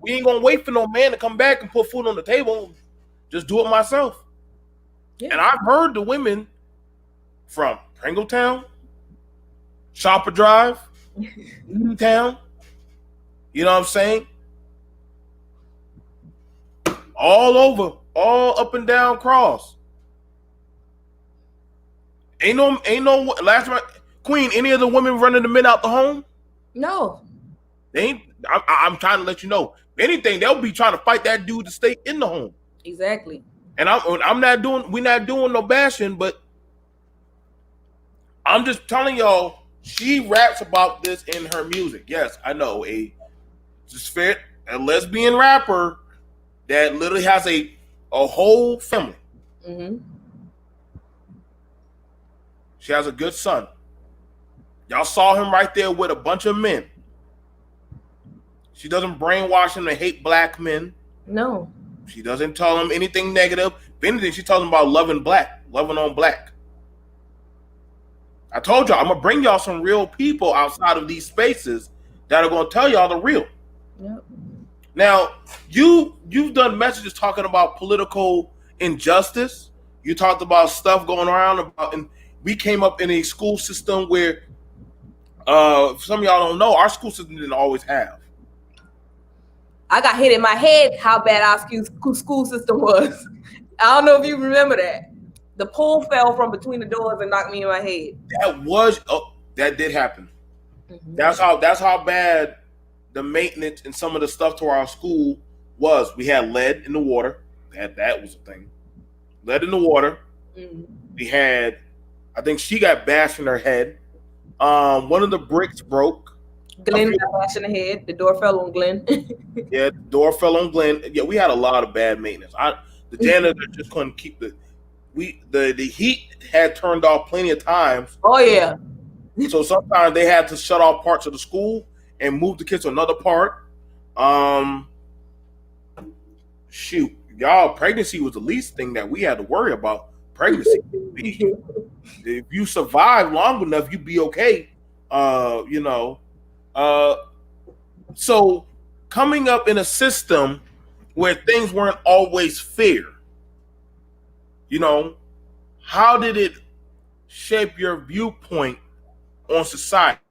We ain't gonna wait for no man to come back and put food on the table. Just do it myself. And I've heard the women from Pringletown, Shopper Drive, Newtown, you know what I'm saying? All over, all up and down Cross. Ain't no last time, Queen, any of the women running the men out the home? No. They ain't. I'm trying to let you know. If anything, they'll be trying to fight that dude to stay in the home. Exactly. And we're not doing no bashing, but I'm just telling y'all, she raps about this in her music. Yes, I know, a lesbian rapper that literally has a whole family. She has a good son. Y'all saw him right there with a bunch of men. She doesn't brainwash him to hate black men. No. She doesn't tell him anything negative. If anything, she tells him about loving on black. I told y'all, I'm going to bring y'all some real people outside of these spaces that are going to tell y'all the real. Yep. Now, you've done messages talking about political injustice. You talked about stuff going around and we came up in a school system where some of y'all don't know, our school system didn't always have. I got hit in my head how bad our school system was. I don't know if you remember that. The pole fell from between the doors and knocked me in my head. That did happen. That's how bad the maintenance and some of the stuff to our school was. We had lead in the water. That was a thing. Lead in the water. We had, I think she got bashed in her head. One of the bricks broke. Glenn got bashed in the head. The door fell on Glenn. Yeah, the door fell on Glenn. Yeah, we had a lot of bad maintenance. The janitor just couldn't keep the heat had turned off plenty of times. Oh yeah. So sometimes they had to shut off parts of the school and move the kids to another part. Shoot, y'all, pregnancy was the least thing that we had to worry about. Pregnancy. If you survive long enough, you'd be okay. You know. So coming up in a system where things weren't always fair, you know, how did it shape your viewpoint on society?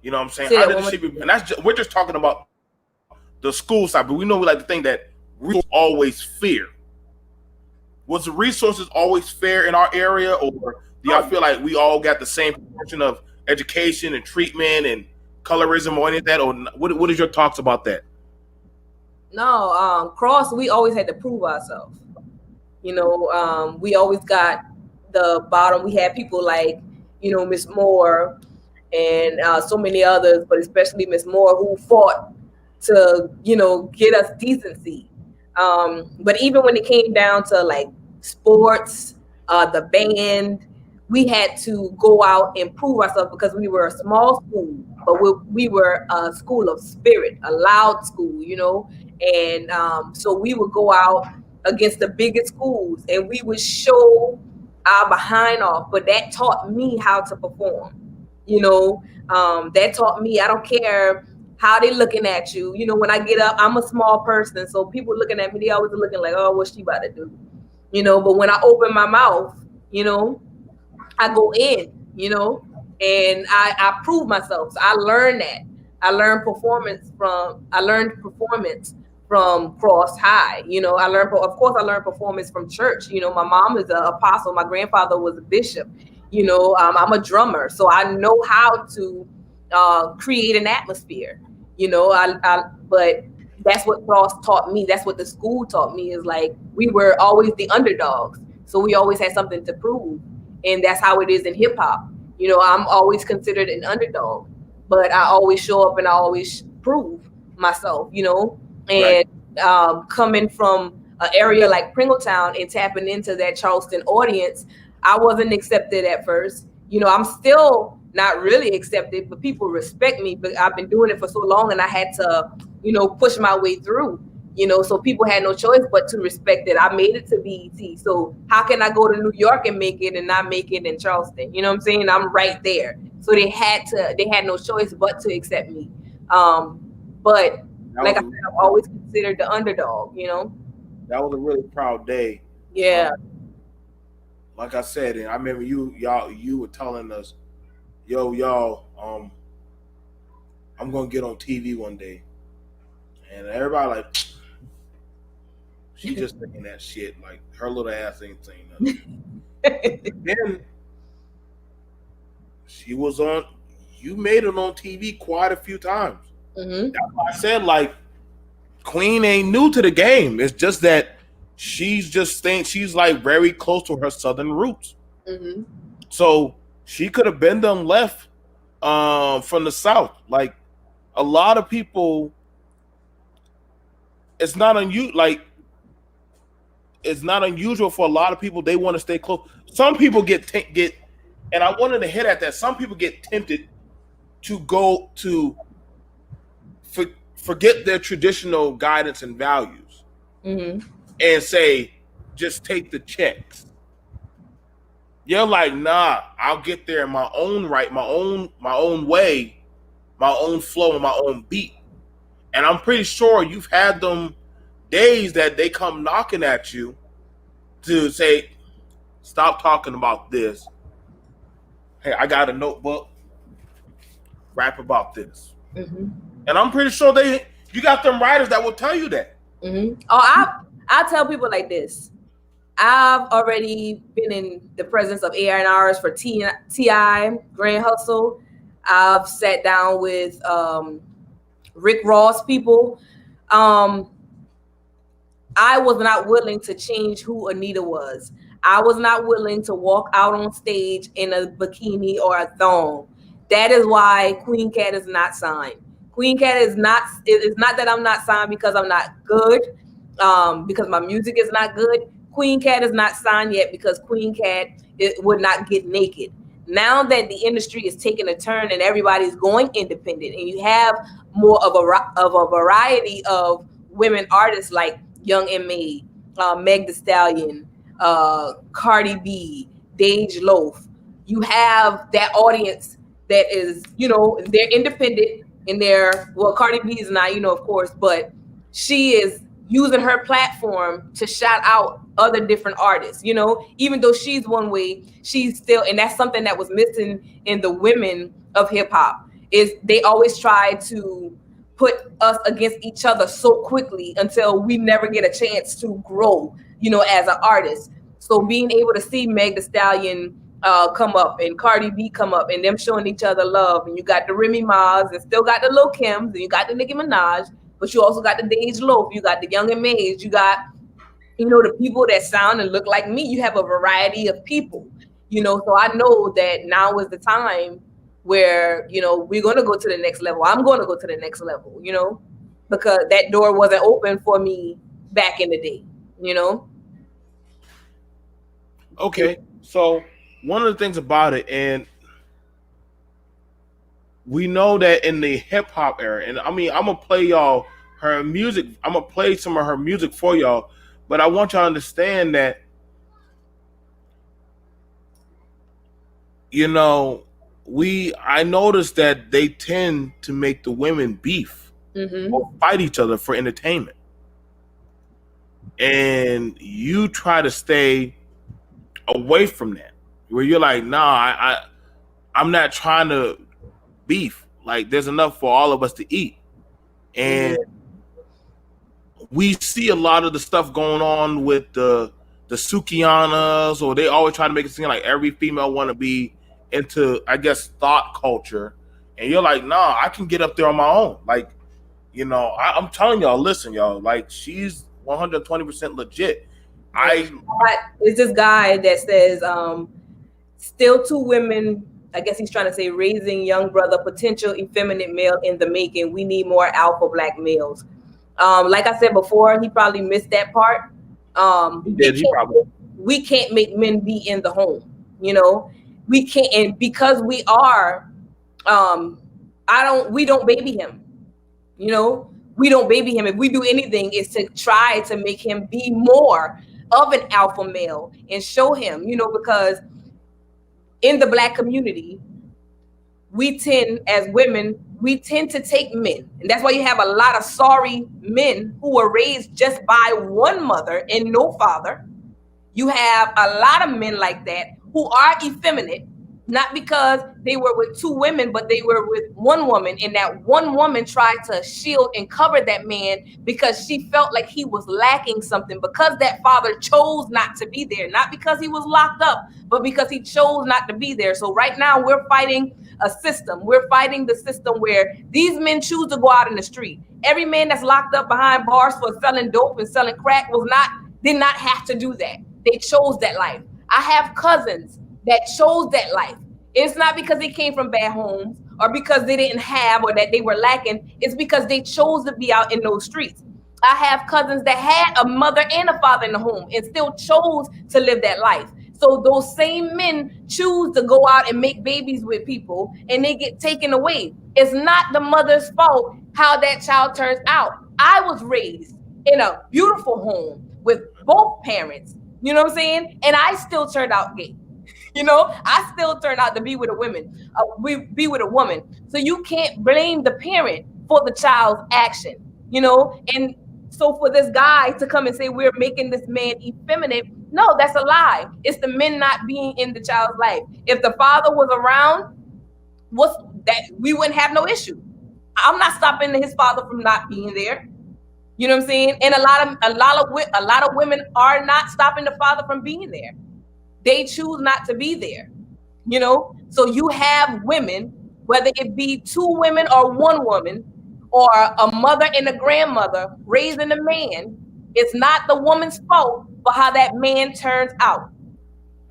You know what I'm saying? How did it shape you? And we're just talking about the school side, but we know we like to think that we always fair. Was the resources always fair in our area, or do y'all feel like we all got the same proportion of education and treatment and colorism or any of that? Or what is your thoughts about that? No, Cross, we always had to prove ourselves. You know, we always got the bottom. We had people like, you know, Miss Moore and so many others, but especially Miss Moore, who fought to, you know, get us decency. But even when it came down to like sports, the band, we had to go out and prove ourselves because we were a small school, but we were a school of spirit, a loud school, you know. And so we would go out against the biggest schools and we would show our behind off, but that taught me how to perform. You know, that taught me, I don't care how they looking at you. You know, when I get up, I'm a small person, so people looking at me, they always looking like, oh, what's she about to do? You know, but when I open my mouth, you know, I go in, you know, and I prove myself. So I learned that. I learned performance from Cross High. You know, of course, I learned performance from church. You know, my mom is an apostle. My grandfather was a bishop. You know, I'm a drummer, so I know how to create an atmosphere. You know, but that's what Cross taught me. That's what the school taught me, is like we were always the underdogs, so we always had something to prove, and that's how it is in hip hop. You know, I'm always considered an underdog, but I always show up and I always prove myself. You know. And coming from an area like Pringletown and tapping into that Charleston audience, I wasn't accepted at first. You know, I'm still not really accepted, but people respect me. But I've been doing it for so long, and I had to, you know, push my way through. You know, so people had no choice but to respect it. I made it to BET. So how can I go to New York and make it and not make it in Charleston? You know what I'm saying? I'm right there. So they had no choice but to accept me. But like I said, I've always considered the underdog, you know? That was a really proud day. Yeah. Like I said, and I remember you were telling us, y'all, I'm gonna get on TV one day. And everybody like, she just saying that shit, like her little ass ain't saying nothing. Then she was on, you made it on TV quite a few times. Mm-hmm. That's why I said, like, Queen ain't new to the game. It's just that she's like very close to her southern roots. Mm-hmm. So she could have been done left from the south. Like a lot of people, it's not unusual for a lot of people. They want to stay close. Some people get, and I wanted to hit at that. Some people get tempted to go to forget their traditional guidance and values, mm-hmm. and say, just take the checks. You're like, nah, I'll get there in my own right, my own way, my own flow, and my own beat. And I'm pretty sure you've had them days that they come knocking at you to say, stop talking about this. Hey, I got a notebook. Rap about this. Mm-hmm. And I'm pretty sure you got them writers that will tell you that. Mm-hmm. Oh, I tell people like this. I've already been in the presence of A&Rs for T.I., Grand Hustle. I've sat down with Rick Ross people. I was not willing to change who Anita was. I was not willing to walk out on stage in a bikini or a thong. That is why Kween Katt is not signed. Kween Katt is not. It's not that I'm not signed because I'm not good, because my music is not good. Kween Katt is not signed yet because Kween Katt would not get naked. Now that the industry is taking a turn and everybody's going independent, and you have more of a variety of women artists like Young M.A., Meg Thee Stallion, Cardi B, Dej Loaf, you have that audience that is, you know, they're independent. And Cardi B is not, you know, of course, but she is using her platform to shout out other different artists, you know, even though she's one way, she's still, and that's something that was missing in the women of hip hop, is they always try to put us against each other so quickly until we never get a chance to grow, as an artist. So being able to see Meg Thee Stallion come up and Cardi B come up and them showing each other love, and you got the Remy Ma's and still got the Lil Kims and you got the Nicki Minaj, but you also got the Dej Loaf, you got the Young and Mays, you got the people that sound and look like me. You have a variety of people, so I know that now is the time where, we're going to go to the next level. I'm going to go to the next level, because that door wasn't open for me back in the day, Okay, so one of the things about it, and we know that in the hip hop era, and I mean, I'm gonna play y'all her music. I'm gonna play some of her music for y'all, but I want y'all to understand that, I noticed that they tend to make the women beef or fight each other for entertainment, and you try to stay away from that, where you're like, nah, I'm not trying to beef. Like, there's enough for all of us to eat. And we see a lot of the stuff going on with the Sukianas, or they always try to make it seem like every female want to be into, I guess, thought culture. And you're like, nah, I can get up there on my own. Like, I'm telling y'all, listen, y'all, like, she's 120% legit. It's this guy that says, still two women, I guess he's trying to say, raising young brother, potential effeminate male in the making. We need more alpha black males. Like I said before, he probably missed that part. We can't make men be in the home. We can't, and because we are, we don't baby him. We don't baby him. If we do anything, is to try to make him be more of an alpha male and show him, because in the black community, we tend, as women, to take men. And that's why you have a lot of sorry men who were raised just by one mother and no father. You have a lot of men like that who are effeminate, not because they were with two women, but they were with one woman, and that one woman tried to shield and cover that man because she felt like he was lacking something, because that father chose not to be there, not because he was locked up, but because he chose not to be there. So right now we're fighting a system. We're fighting the system where these men choose to go out in the street. Every man that's locked up behind bars for selling dope and selling crack did not have to do that. They chose that life. I have cousins that chose that life. It's not because they came from bad homes or because they didn't have or that they were lacking. It's because they chose to be out in those streets. I have cousins that had a mother and a father in the home and still chose to live that life. So those same men choose to go out and make babies with people, and they get taken away. It's not the mother's fault how that child turns out. I was raised in a beautiful home with both parents, you know what I'm saying? And I still turned out gay. I still turned out to be with a woman. So you can't blame the parent for the child's action, And so for this guy to come and say we're making this man effeminate, no, that's a lie. It's the men not being in the child's life. If the father was around, we wouldn't have no issue. I'm not stopping his father from not being there. You know what I'm saying? And a lot of women are not stopping the father from being there. They choose not to be there. So you have women, whether it be two women or one woman, or a mother and a grandmother raising a man. It's not the woman's fault for how that man turns out.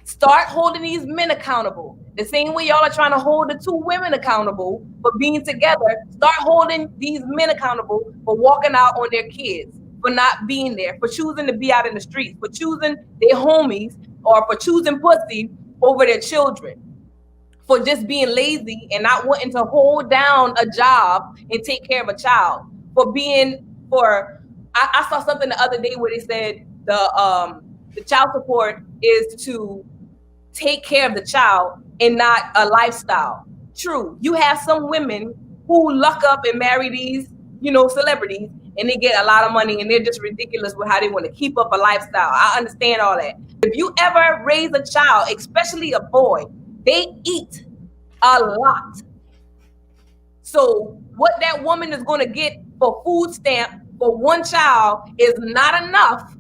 Start holding these men accountable. The same way y'all are trying to hold the two women accountable for being together. Start holding these men accountable for walking out on their kids, for not being there, for choosing to be out in the streets, for choosing their homies, or for choosing pussy over their children, for just being lazy and not wanting to hold down a job and take care of a child, I saw something the other day where they said the child support is to take care of the child and not a lifestyle. True, you have some women who luck up and marry these, celebrities, and they get a lot of money and they're just ridiculous with how they want to keep up a lifestyle. I understand all that. If you ever raise a child, especially a boy, they eat a lot. So what that woman is going to get for food stamp for one child is not enough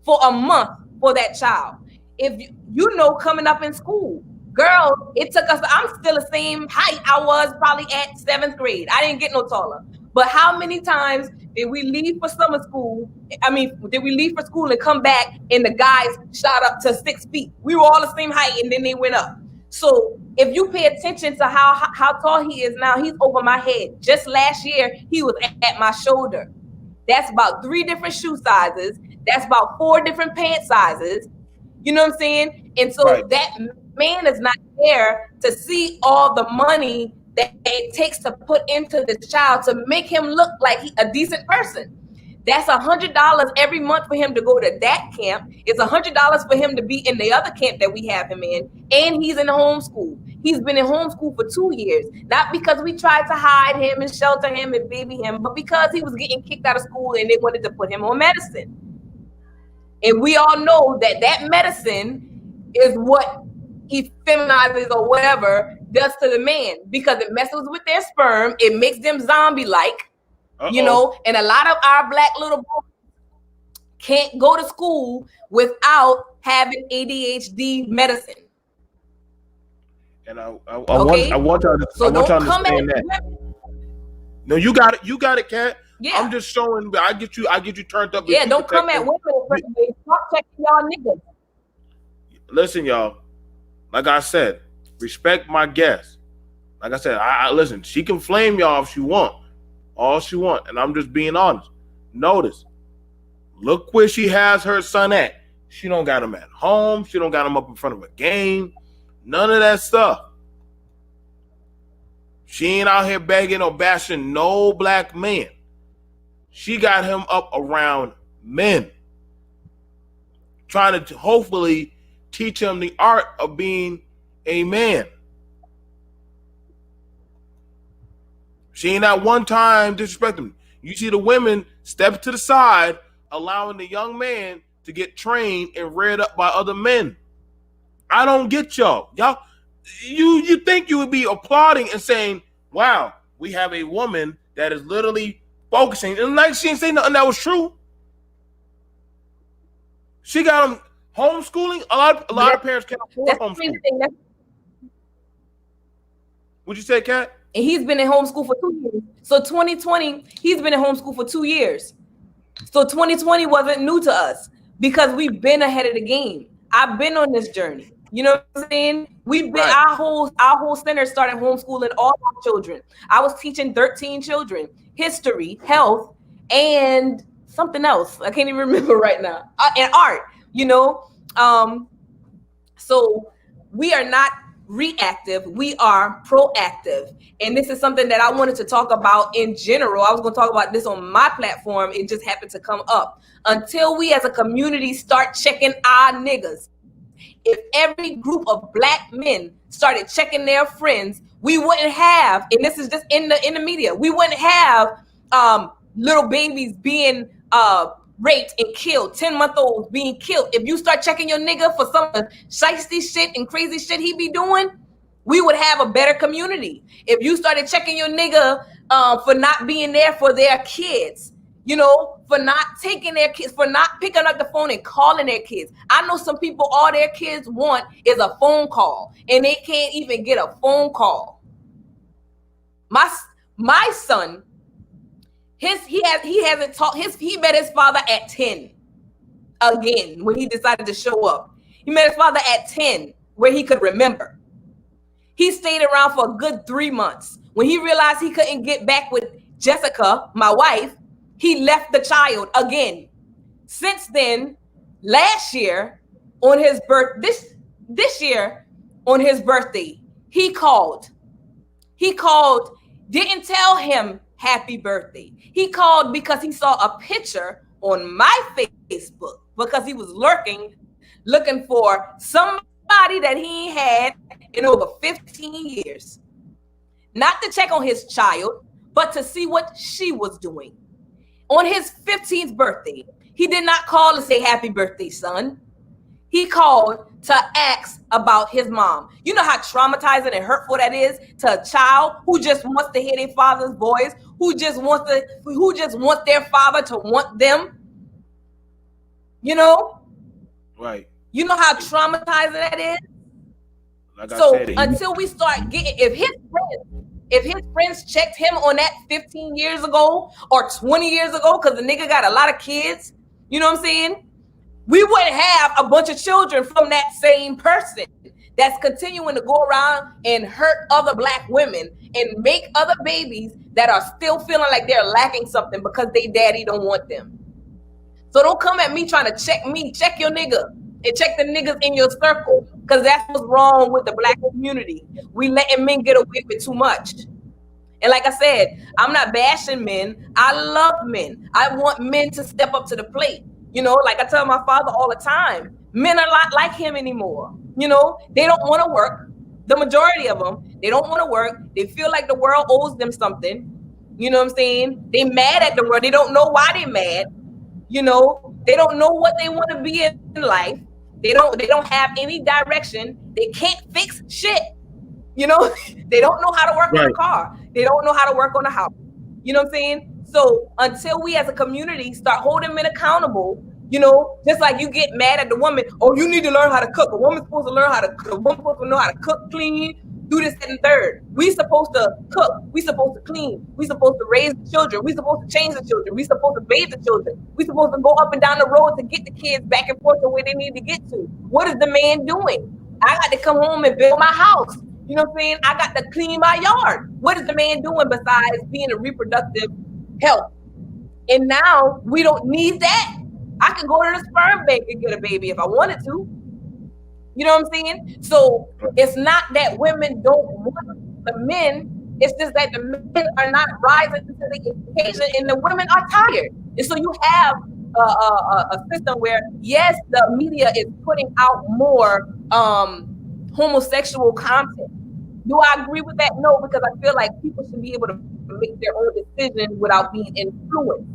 for a month for that child. If you know, coming up in school, girl, it took us, I'm still the same height I was probably at 7th grade. I didn't get no taller. But how many times did we leave for summer school? Did we leave for school and come back and the guys shot up to 6 feet? We were all the same height and then they went up. So if you pay attention to how tall he is now, he's over my head. Just last year, he was at my shoulder. That's about 3 different shoe sizes. That's about 4 different pant sizes. You know what I'm saying? And so that man is not there to see all the money that it takes to put into this child to make him look like a decent person. That's $100 every month for him to go to that camp. It's $100 for him to be in the other camp that we have him in. And he's in homeschool. He's been in homeschool for 2 years. Not because we tried to hide him and shelter him and baby him, but because he was getting kicked out of school and they wanted to put him on medicine. And we all know that that medicine is what effeminizes or whatever does to the man, because it messes with their sperm. It makes them zombie-like. You know, and a lot of our black little boys can't go to school without having ADHD medicine. And I want y'all to understand that. No, you got it, Kat. Yeah. I'm just showing. I get you turned up. Yeah, don't come at women. Stop checking y'all niggas. Listen, y'all. Like I said, respect my guest. Like I said, I listen. She can flame y'all if she want. All she want, and I'm just being honest. Notice, look where she has her son at. She don't got him at home. She don't got him up in front of a game. None of that stuff. She ain't out here begging or bashing no black man. She got him up around men, trying to hopefully teach him the art of being a man. She ain't at one time disrespecting him. You see the women step to the side, allowing the young man to get trained and reared up by other men. I don't get y'all. Y'all, you think you would be applauding and saying, wow, we have a woman that is literally focusing. And like she didn't say nothing that was true. She got him homeschooling. A lot of parents can't afford homeschooling. What'd you say, Kat? And he's been in homeschool for 2 years. So 2020, he's been in homeschool for 2 years. So 2020 wasn't new to us because we've been ahead of the game. I've been on this journey. You know what I'm saying? We've been our whole center started homeschooling all our children. I was teaching 13 children history, health, and something else. I can't even remember right now. And art. You know, so we are not reactive, we are proactive. And this is something that I wanted to talk about in general. I was going to talk about this on my platform. It just happened to come up. Until we as a community start checking our niggas, if every group of black men started checking their friends, we wouldn't have, and this is just in the media, we wouldn't have little babies being raped and killed, 10-month-olds being killed. If you start checking your nigga for some of the shiesty shit and crazy shit he be doing, we would have a better community. If you started checking your nigga for not being there for their kids, you know, for not taking their kids, for not picking up the phone and calling their kids. I know some people, all their kids want is a phone call, and they can't even get a phone call. My son, he met his father at 10 again when he decided to show up. He met his father at 10 where he could remember. He stayed around for a good 3 months. When he realized he couldn't get back with Jessica, my wife, he left the child again. Since then, last year on his this year on his birthday, he called. He called, didn't tell him happy birthday. He called because he saw a picture on my Facebook because he was looking for somebody that he had in over 15 years. Not to check on his child, but to see what she was doing. On his 15th birthday, he did not call to say happy birthday, son. He called to ask about his mom. You know how traumatizing and hurtful that is to a child who just wants to hear their father's voice, who just wants their father to want them. You know? Right. You know how traumatizing that is? Like So I said, until we start getting, if his friends checked him on that 15 years ago or 20 years ago, because the nigga got a lot of kids, you know what I'm saying? We wouldn't have a bunch of children from that same person that's continuing to go around and hurt other black women and make other babies that are still feeling like they're lacking something because they daddy don't want them. So don't come at me trying to check me. Check your nigga and check the niggas in your circle, because that's what's wrong with the black community. We letting men get away with too much. And like I said, I'm not bashing men. I love men. I want men to step up to the plate. You know, like I tell my father all the time, men are not like him anymore. You know, they don't want to work. The majority of them, they don't want to work. They feel like the world owes them something. You know what I'm saying? They mad at the world. They don't know why they're mad. You know, they don't know what they want to be in life. They don't have any direction. They can't fix shit. You know, they don't know how to work on a car. They don't know how to work on a house. You know what I'm saying? So until we as a community start holding men accountable, you know, just like you get mad at the woman, oh, you need to learn how to cook. A woman's supposed to learn how to cook. A woman's supposed to know how to cook, clean, do this and third. We supposed to cook. We supposed to clean. We supposed to raise the children. We supposed to change the children. We supposed to bathe the children. We supposed to go up and down the road to get the kids back and forth to where they need to get to. What is the man doing? I got to come home and build my house. You know what I'm saying? I got to clean my yard. What is the man doing besides being a reproductive health? And now we don't need that. I can go to the sperm bank and get a baby if I wanted to. You know what I'm saying? So it's not that women don't want the men. It's just that the men are not rising to the occasion and the women are tired. And so you have a system where, yes, the media is putting out more homosexual content. Do I agree with that? No, because I feel like people should be able to make their own decisions without being influenced.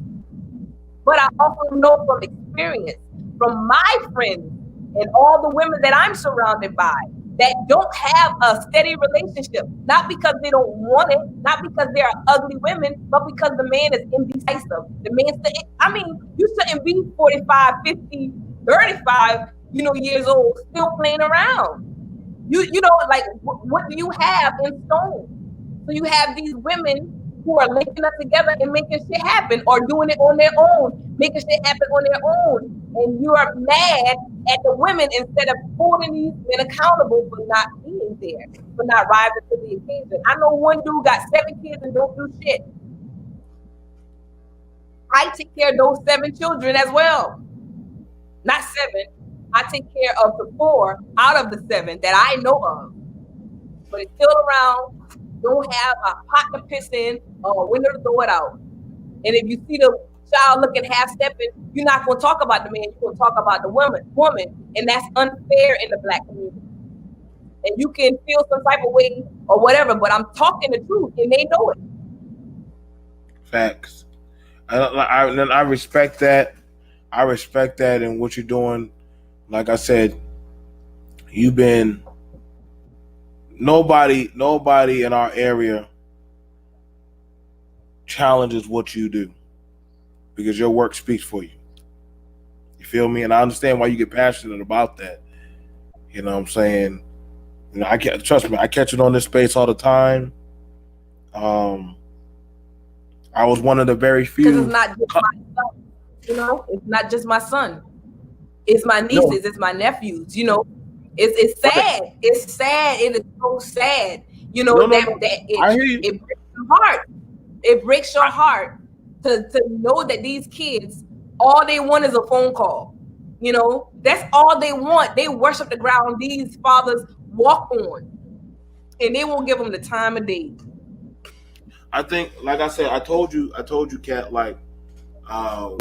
But I also know from experience, from my friends and all the women that I'm surrounded by, that don't have a steady relationship, not because they don't want it, not because they are ugly women, but because the man is indecisive. The man, I mean, you shouldn't be 45, 50, 35, years old, still playing around. You know, like, what do you have in stone? So you have these women who are linking up together and making shit happen, or doing it on their own, making shit happen on their own. And you are mad at the women instead of holding these men accountable for not being there, for not rising to the occasion. I know one dude got 7 kids and don't do shit. I take care of those 7 children as well. Not 7. I take care of the 4 out of the 7 that I know of. But it's still around. Don't have a pot to piss in or a window to throw it out. And if you see the child looking half-stepping, you're not going to talk about the man. You're going to talk about the woman. And that's unfair in the black community. And you can feel some type of way or whatever, but I'm talking the truth, and they know it. Facts. I respect that. I respect that and what you're doing. Like I said, you've been... Nobody in our area challenges what you do because your work speaks for you. You feel me? And I understand why you get passionate about that. You know what I'm saying? Trust me, I catch it on this space all the time. I was one of the very few. Because it's not just my son. It's not just my son. It's my nieces. No. It's my nephews. It's sad. Okay. It's sad. It is so sad. I hear you. It breaks your heart. It breaks your heart to know that these kids, all they want is a phone call. That's all they want. They worship the ground these fathers walk on, and they won't give them the time of day. I think, like I said, I told you, Kat, like,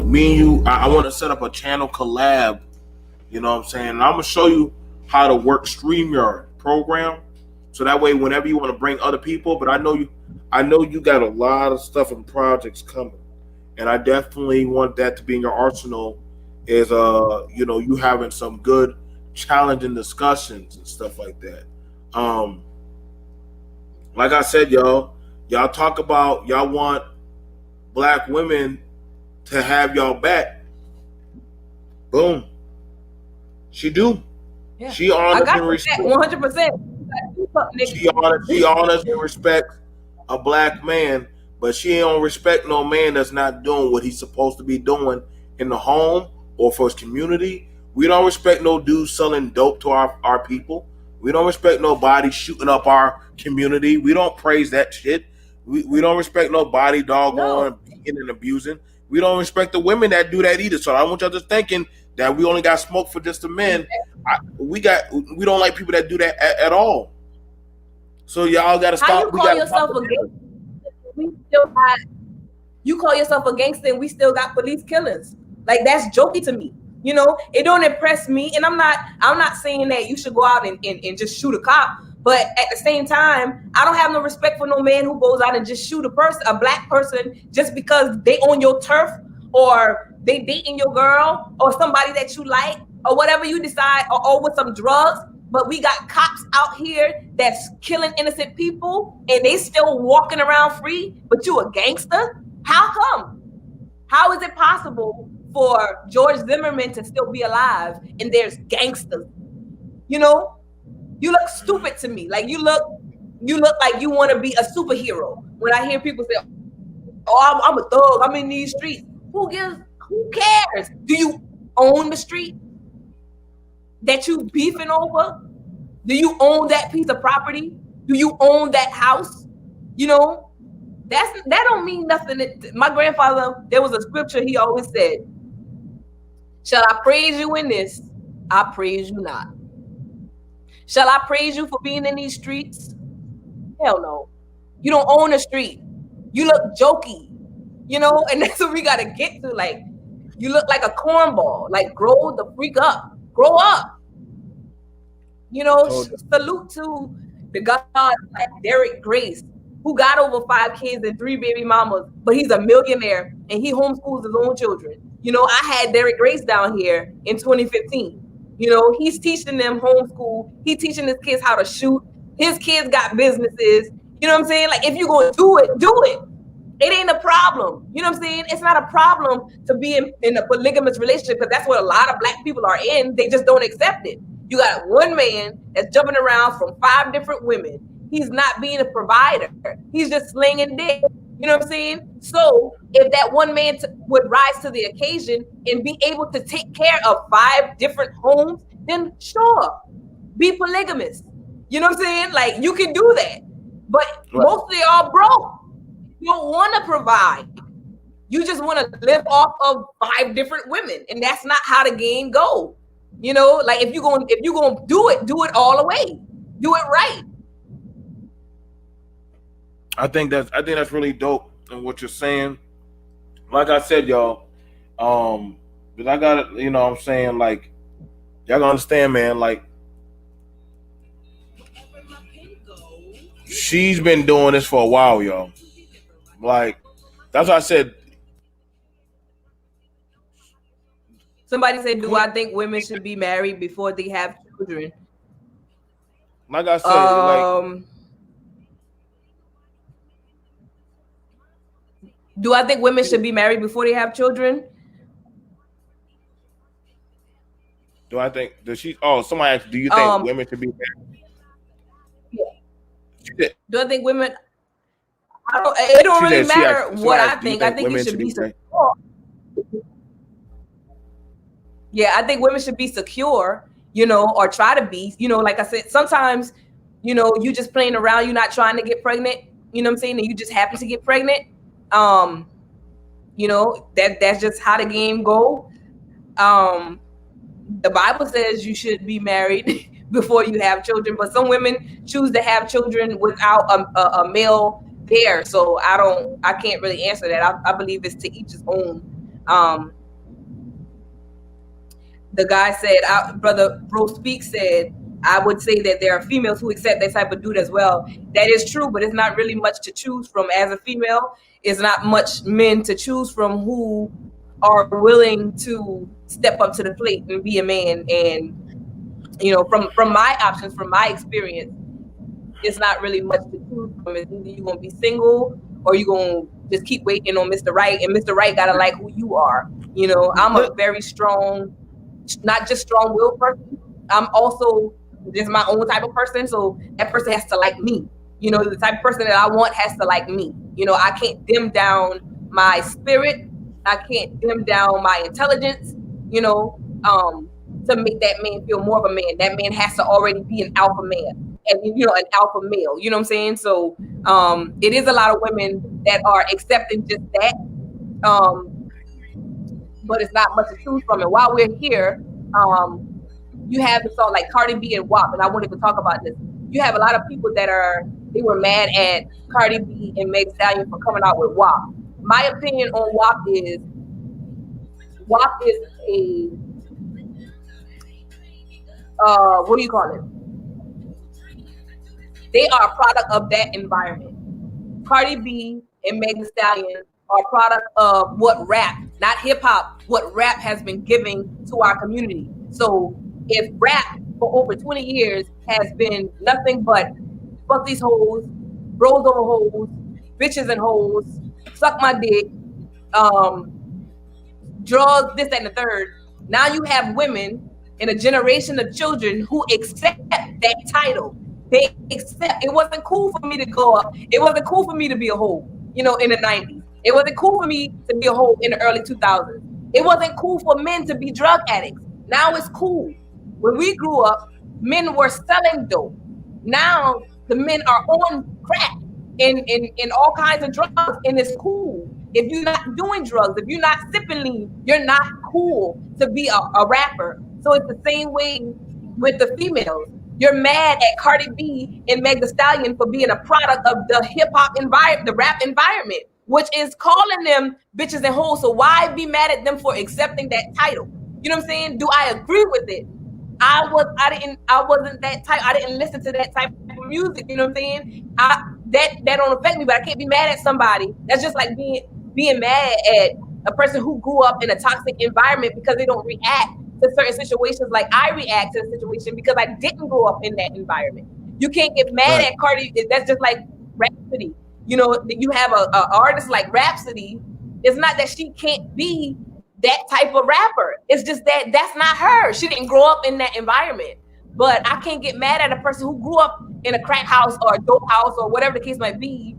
me and you, I want to set up a channel collab. You know what I'm saying? And I'm gonna show you how to work StreamYard program, so that way whenever you want to bring other people, but I know you got a lot of stuff and projects coming, and I definitely want that to be in your arsenal. Is you having some good challenging discussions and stuff like that. Like I said, y'all talk about y'all want black women to have y'all back. Boom. She do. Yeah. She honors and respects 100%. She honors and respects a black man, but she don't respect no man that's not doing what he's supposed to be doing in the home or for his community. We don't respect no dude selling dope to our people. We don't respect nobody shooting up our community. We don't praise that shit. We don't respect nobody doggone beating and abusing. We don't respect the women that do that either. So I don't want y'all just thinking that we only got smoke for just the men. We don't like people that do that at all. So y'all got to stop. How you call yourself a gangster? You call yourself a gangster and we still got police killers. Like, that's jokey to me. You know, it don't impress me. And I'm not saying that you should go out and just shoot a cop. But at the same time, I don't have no respect for no man who goes out and just shoot a black person just because they own your turf or they dating your girl or somebody that you like or whatever you decide, or with some drugs. But we got cops out here that's killing innocent people and they still walking around free, but you a gangster? How come? How is it possible for George Zimmerman to still be alive and there's gangsters? You know, you look stupid to me. Like, you look like you want to be a superhero. When I hear people say, "Oh, I'm a thug, I'm in these streets." Who cares? Do you own the street that you beefing over? Do you own that piece of property? Do you own that house? You know, that don't mean nothing. My grandfather, there was a scripture he always said, "Shall I praise you in this? I praise you not. Shall I praise you for being in these streets? Hell no. You don't own a street. You look jokey, you know, and that's what we got to get to. Like, you look like a cornball. Like, grow the freak up. Grow up. You know, salute to the God like Derek Grace, who got over 5 kids and 3 baby mamas, but he's a millionaire and he homeschools his own children. You know, I had Derek Grace down here in 2015. You know, he's teaching them homeschool. He's teaching his kids how to shoot. His kids got businesses. You know what I'm saying? Like, if you're going to do it, do it. It ain't a problem. You know what I'm saying? It's not a problem to be in a polygamous relationship, because that's what a lot of black people are in. They just don't accept it. You got one man that's jumping around from 5 different women. He's not being a provider. He's just slinging dick. You know what I'm saying? So if that one man would rise to the occasion and be able to take care of 5 different homes, then sure, be polygamous. You know what I'm saying? Like, you can do that. But mostly y'all broke. You don't want to provide. You just want to live off of 5 different women. And that's not how the game goes. You know, like, if you're gonna do it all the way. Do it right. I think that's really dope in what you're saying. Like I said, y'all, but I got it, you know what I'm saying, like, y'all gotta understand, man, like, she's been doing this for a while, y'all. Like, that's what I said. Somebody said, do I think women should be married before they have children? Like I said, do I think women should be married before they have children? Do I think somebody asked, do you think women should be married? Yeah. Do I think women? It don't really matter what I think. I think you should be secure. Yeah, I think women should be secure, you know, or try to be, you know, like I said, sometimes, you know, you just playing around, you're not trying to get pregnant, you know what I'm saying? And you just happen to get pregnant. You know, that's just how the game go. The Bible says you should be married before you have children, but some women choose to have children without a male there. So I can't really answer that. I believe it's to each his own. The guy said, Bro Speak said, I would say that there are females who accept that type of dude as well. That is true, but it's not really much to choose from as a female. It's not much men to choose from who are willing to step up to the plate and be a man and you know, from my options, from my experience, it's not really much to choose from. It's either you're gonna be single or you're gonna just keep waiting on Mr. Right, and Mr. Right gotta like who you are. You know, I'm a very strong, not just strong-willed person. I'm also just my own type of person. So that person has to like me. You know, the type of person that I want has to like me. You know, I can't dim down my spirit. I can't dim down my intelligence. You know, to make that man feel more of a man. That man has to already be an alpha man, and you know, an alpha male. You know what I'm saying? So it is a lot of women that are accepting just that. But it's not much to choose from. And while we're here, you have the song like Cardi B and WAP, and I wanted to talk about this. You have a lot of people that they were mad at Cardi B and Meg Stallion for coming out with WAP. My opinion on WAP is a what do you call it? They are a product of that environment. Cardi B and Meg Thee Stallion are a product of what rap, not hip hop, what rap has been giving to our community. So if rap for over 20 years has been nothing but fuck these hoes, bros over hoes, bitches and hoes, suck my dick, drugs, this, that, and the third. Now you have women and a generation of children who accept that title. They accept. It wasn't cool for me to go up. It wasn't cool for me to be a hoe, you know, in the 90s. It wasn't cool for me to be a hoe in the early 2000s. It wasn't cool for men to be drug addicts. Now it's cool. When we grew up, men were selling dope. Now the men are on crack and all kinds of drugs, and it's cool. If you're not doing drugs, if you're not sipping lean, you're not cool to be a rapper. So it's the same way with the females. You're mad at Cardi B and Meg Thee Stallion for being a product of the hip hop environment, the rap environment, which is calling them bitches and hoes. So why be mad at them for accepting that title? You know what I'm saying? Do I agree with it? I wasn't that type. I didn't listen to that type of music. You know what I'm saying? That don't affect me, but I can't be mad at somebody. That's just like being mad at a person who grew up in a toxic environment because they don't react to certain situations like I react to the situation because I didn't grow up in that environment. You can't get mad at Cardi. That's just like Rhapsody. You know, you have a artist like Rhapsody. It's not that she can't be that type of rapper. It's just that that's not her. She didn't grow up in that environment. But I can't get mad at a person who grew up in a crack house or a dope house or whatever the case might be,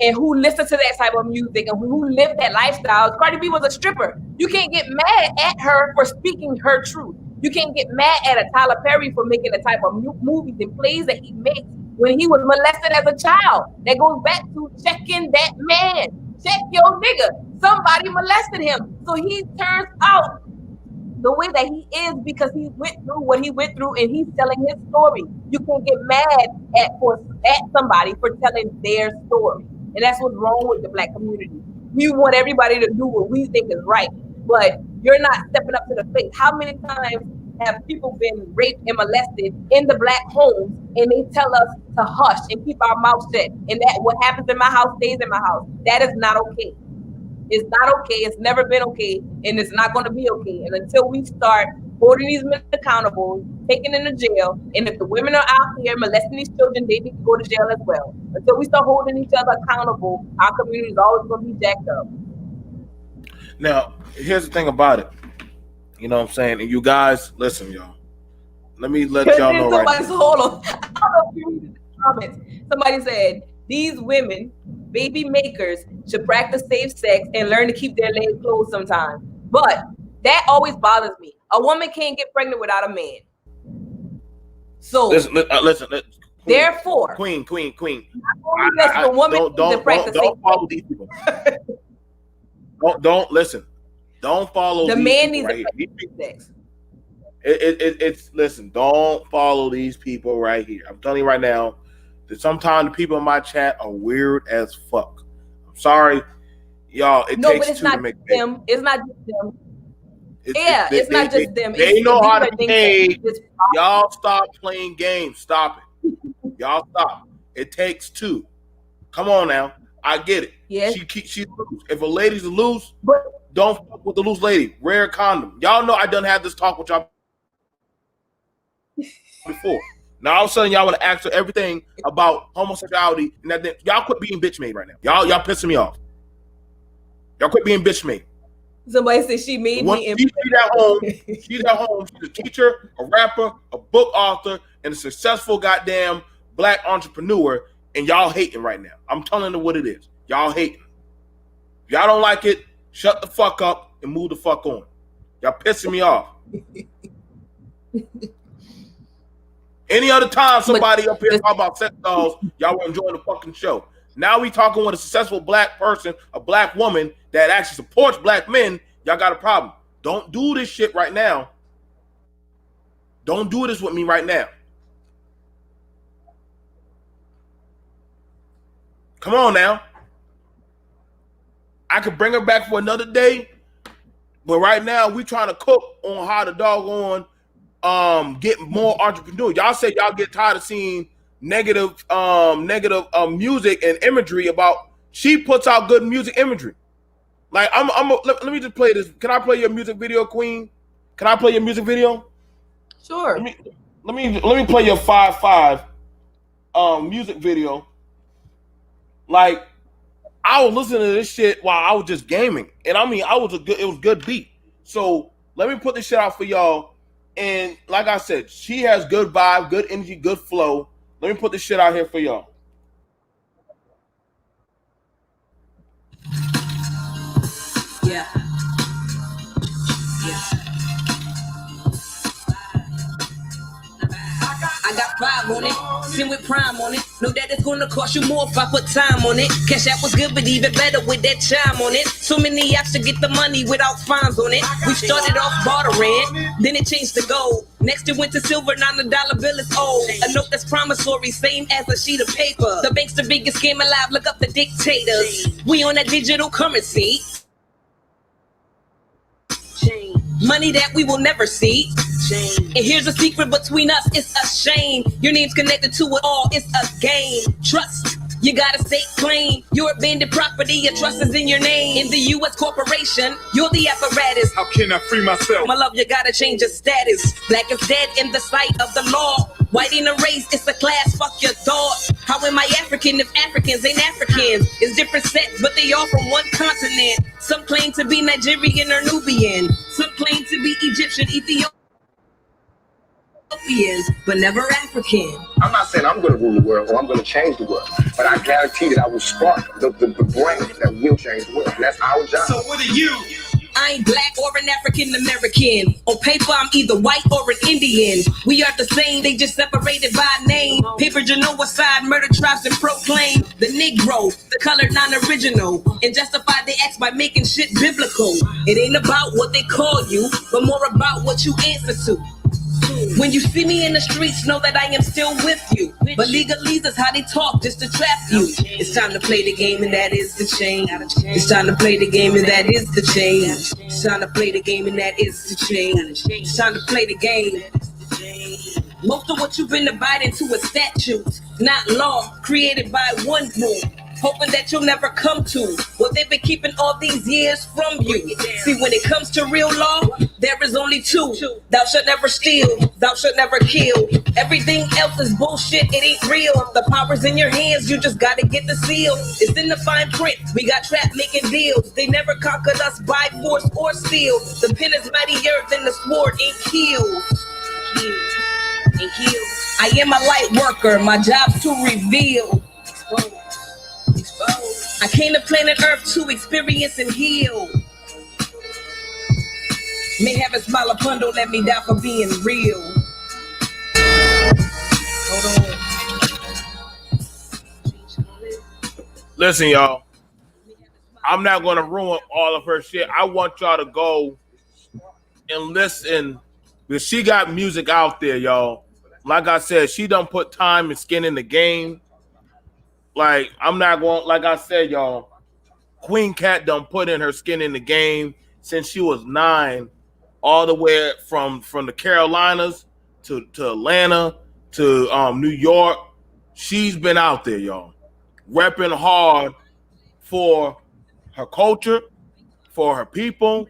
and who listened to that type of music and who lived that lifestyle. Cardi B was a stripper. You can't get mad at her for speaking her truth. You can't get mad at a Tyler Perry for making the type of movies and plays that he makes when he was molested as a child. That goes back to checking that man. Check your nigga. Somebody molested him. So he turns out the way that he is because he went through what he went through and he's telling his story. You can't get mad at somebody for telling their story. And that's what's wrong with the Black community. We want everybody to do what we think is right, but you're not stepping up to the plate. How many times have people been raped and molested in the Black homes, and they tell us to hush and keep our mouth shut, and that what happens in my house stays in my house? That is not okay. It's not okay. It's never been okay, and it's not going to be okay. And until we start holding these men accountable, taking them to jail, and if the women are out here molesting these children, they need to go to jail as well. Until we start holding each other accountable, our community is always going to be jacked up. Now, here's the thing about it. You know what I'm saying? And you guys, listen, y'all. Let me let y'all know right now. Hold on. I don't know if you read the comments. Somebody said, these women, baby makers, should practice safe sex and learn to keep their legs closed sometimes. But that always bothers me. A woman can't get pregnant without a man. So listen. Therefore, Queen. Don't follow these people. don't listen. Don't follow the these man people needs right to sex. It's listen. Don't follow these people right here. I'm telling you right now that sometimes the people in my chat are weird as fuck. I'm sorry, y'all. It takes but it's two not to make them. It's not just them. It's not just them. They know how to behave. Y'all stop playing games. Stop it. Y'all stop. It takes two. Come on now. I get it. Yes. She's loose. If a lady's loose, but don't fuck with the loose lady. Wear a condom. Y'all know I done had this talk with y'all before. Now all of a sudden y'all want to ask her everything about homosexuality and that. Y'all quit being bitch made right now. Y'all pissing me off. Y'all quit being bitch made. Somebody said she made me. She's at home. She's at home. She's a teacher, a rapper, a book author, and a successful goddamn black entrepreneur. And y'all hating right now. I'm telling you what it is. Y'all hating. If y'all don't like it, shut the fuck up and move the fuck on. Y'all pissing me off. Any other time somebody up here talk about sex dolls, y'all were enjoying the fucking show. Now we talking with a successful black person, a black woman that actually supports black men. Y'all got a problem. Don't do this shit right now. Don't do this with me right now. Come on now. I could bring her back for another day, but right now we trying to cook on how to doggone get more entrepreneurs. Y'all say y'all get tired of seeing negative music and imagery about. She puts out good music imagery. Like let me just play this. Can I play your music video, Queen? Can I play your music video? Sure. Let me play your 5-5 music video. Like, I was listening to this shit while I was just gaming, and I mean, it was good beat. So let me put this shit out for y'all. And like I said, she has good vibe, good energy, good flow. Let me put this shit out here for y'all. Yeah. I got 5 on it, 10 with prime on it. Know that it's gonna cost you more if I put time on it. Cash App was good, but even better with that chime on it. So many apps to get the money without fines on it. We started off bartering, then it changed to gold. Next it went to silver, now the dollar bill is old. A note that's promissory, same as a sheet of paper. The bank's the biggest scam alive, look up the dictators. We on that digital currency. Money that we will never see. And here's a secret between us, it's a shame. Your name's connected to it all, it's a game. Trust, you gotta stay clean. Your abandoned property, your trust is in your name. In the U.S. corporation, you're the apparatus. How can I free myself? My love, you gotta change your status. Black is dead in the sight of the law. White ain't a race, it's a class, fuck your thought. How am I African if Africans ain't Africans? It's different sets, but they all from one continent. Some claim to be Nigerian or Nubian. Some claim to be Egyptian, Ethiopian, but never African. I'm not saying I'm going to rule the world or I'm going to change the world, but I guarantee that I will spark the brain that will change the world. And that's our job. So what are you? I ain't black or an African American. On paper, I'm either white or an Indian. We are the same, they just separated by name. Paper genocide, murder tribes and proclaim the Negro, the colored non-original, and justify the acts by making shit biblical. It ain't about what they call you, but more about what you answer to. When you see me in the streets, know that I am still with you. But legalese is how they talk, just to trap you. It's time to play the game, and that is the change. It's time to play the game, and that is the change. It's time to play the game, and that is the change. It's time to play the game. Most of what you've been abiding to is statutes, not law, created by one group. Hoping that you'll never come to what they've been keeping all these years from you. See, when it comes to real law, there is only 2. Thou shalt never steal, thou shalt never kill. Everything else is bullshit, it ain't real. The power's in your hands, you just gotta get the seal. It's in the fine print, we got trapped making deals. They never conquered us by force or steel. The pen is mightier than the sword ain't healed. I am a light worker, my job's to reveal. I came to planet Earth to experience and heal. May have a smile upon, don't let me die for being real. Hold on. Listen, y'all. I'm not going to ruin all of her shit. I want y'all to go and listen, because she got music out there, y'all. Like I said, she done put time and skin in the game. Like, I'm not going, like I said, y'all, Kween Katt done put in her skin in the game since she was 9, all the way from the Carolinas to Atlanta to New York. She's been out there, y'all, repping hard for her culture, for her people,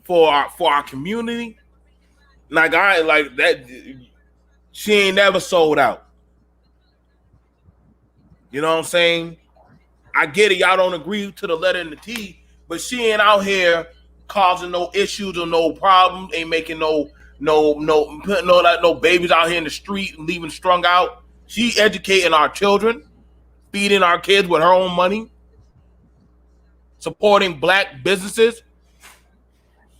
for our community. Like, I like that. She ain't never sold out. You know what I'm saying? I get it. Y'all don't agree to the letter and the T, but she ain't out here causing no issues or no problems. Ain't making no babies out here in the street and leaving strung out. She educating our children, feeding our kids with her own money, supporting black businesses.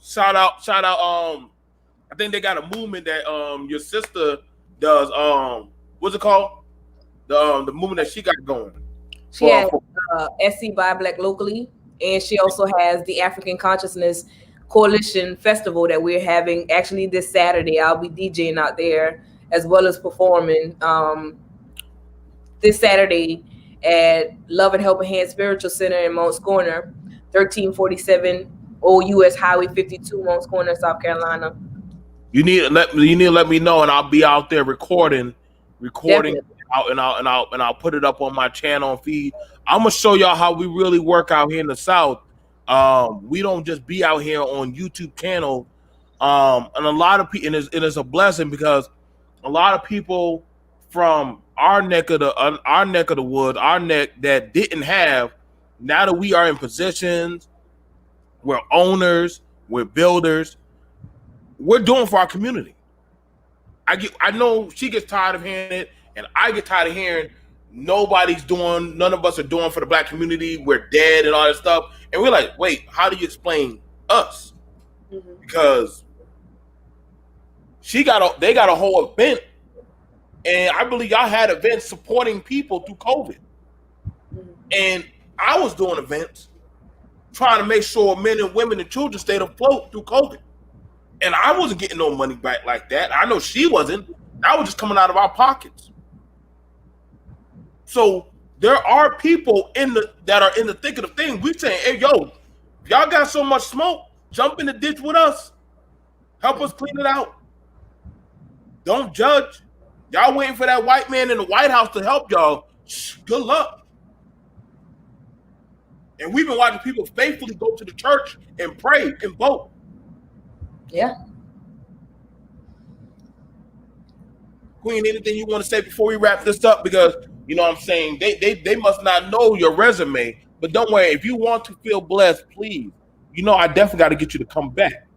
Shout out. I think they got a movement that your sister does. What's it called? The movement that she got going. She has SC Buy Black Locally, and she also has the African Consciousness Coalition Festival that we're having actually this Saturday. I'll be DJing out there as well as performing this Saturday at Love and Helping Hand Spiritual Center in Moncks Corner, 1347 Old US Highway 52, Moncks Corner, South Carolina. You need to let me know, and I'll be out there recording out, and I'll put it up on my channel and feed. I'm gonna show y'all how we really work out here in the South. We don't just be out here on YouTube channel, and a lot of people, and it is a blessing because a lot of people from our neck of the woods, our neck that didn't have. Now that we are in positions, we're owners, we're builders. We're doing for our community. I know she gets tired of hearing it, and I get tired of hearing none of us are doing for the black community. We're dead and all that stuff. And we're like, wait, how do you explain us? Mm-hmm. Because they got a whole event, and I believe y'all had events supporting people through COVID. Mm-hmm. And I was doing events trying to make sure men and women and children stayed afloat through COVID. And I wasn't getting no money back like that. I know she wasn't. That was just coming out of our pockets. So there are people that are in the thick of the thing. We saying, hey, yo, if y'all got so much smoke, jump in the ditch with us. Help us clean it out. Don't judge. Y'all waiting for that white man in the White House to help y'all. Good luck. And we've been watching people faithfully go to the church and pray and vote. Yeah. Queen, anything you want to say before we wrap this up? Because, you know what I'm saying, they must not know your resume. But don't worry, if you want to feel blessed, please. You know, I definitely got to get you to come back.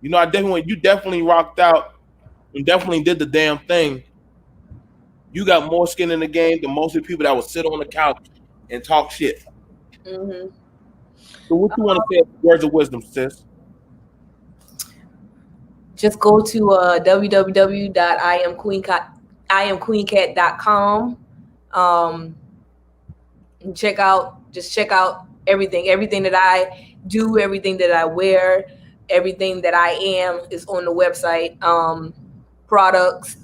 You know, you definitely rocked out and definitely did the damn thing. You got more skin in the game than most of the people that would sit on the couch and talk shit. Mm-hmm. So what you want to say? Words of wisdom, sis? Just go to www.iamqueenkatt.com and check out everything that I do, everything that I wear, everything that I am is on the website. Products.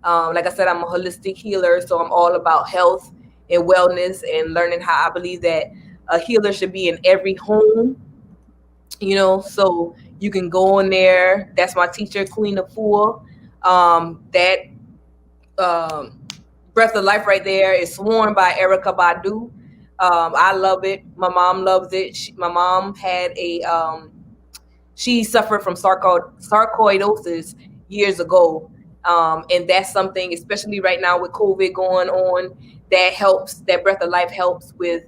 Like I said, I'm a holistic healer, so I'm all about health and wellness and learning how I believe that a healer should be in every home. You know, so you can go in there. That's my teacher, Queen of Fool. That Breath of Life right there is sworn by Erykah Badu. I love it. My mom loves it. My mom had she suffered from sarcoidosis years ago. And that's something, especially right now with COVID going on, that Breath of Life helps with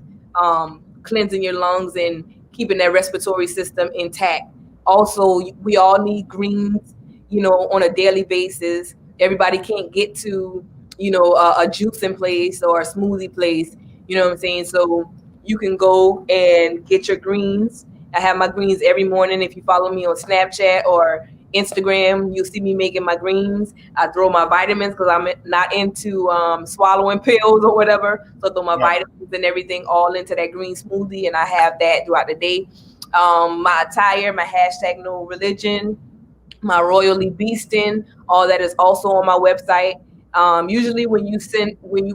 cleansing your lungs and keeping that respiratory system intact. Also, we all need greens, you know, on a daily basis. Everybody can't get to, you know, a juicing place or a smoothie place. You know what I'm saying? So you can go and get your greens. I have my greens every morning. If you follow me on Snapchat or Instagram, you'll see me making my greens. I throw my vitamins because I'm not into swallowing pills or whatever. So I throw my vitamins and everything all into that green smoothie, and I have that throughout the day. My attire, my hashtag no religion, my royally beastin', all that is also on my website. Usually when you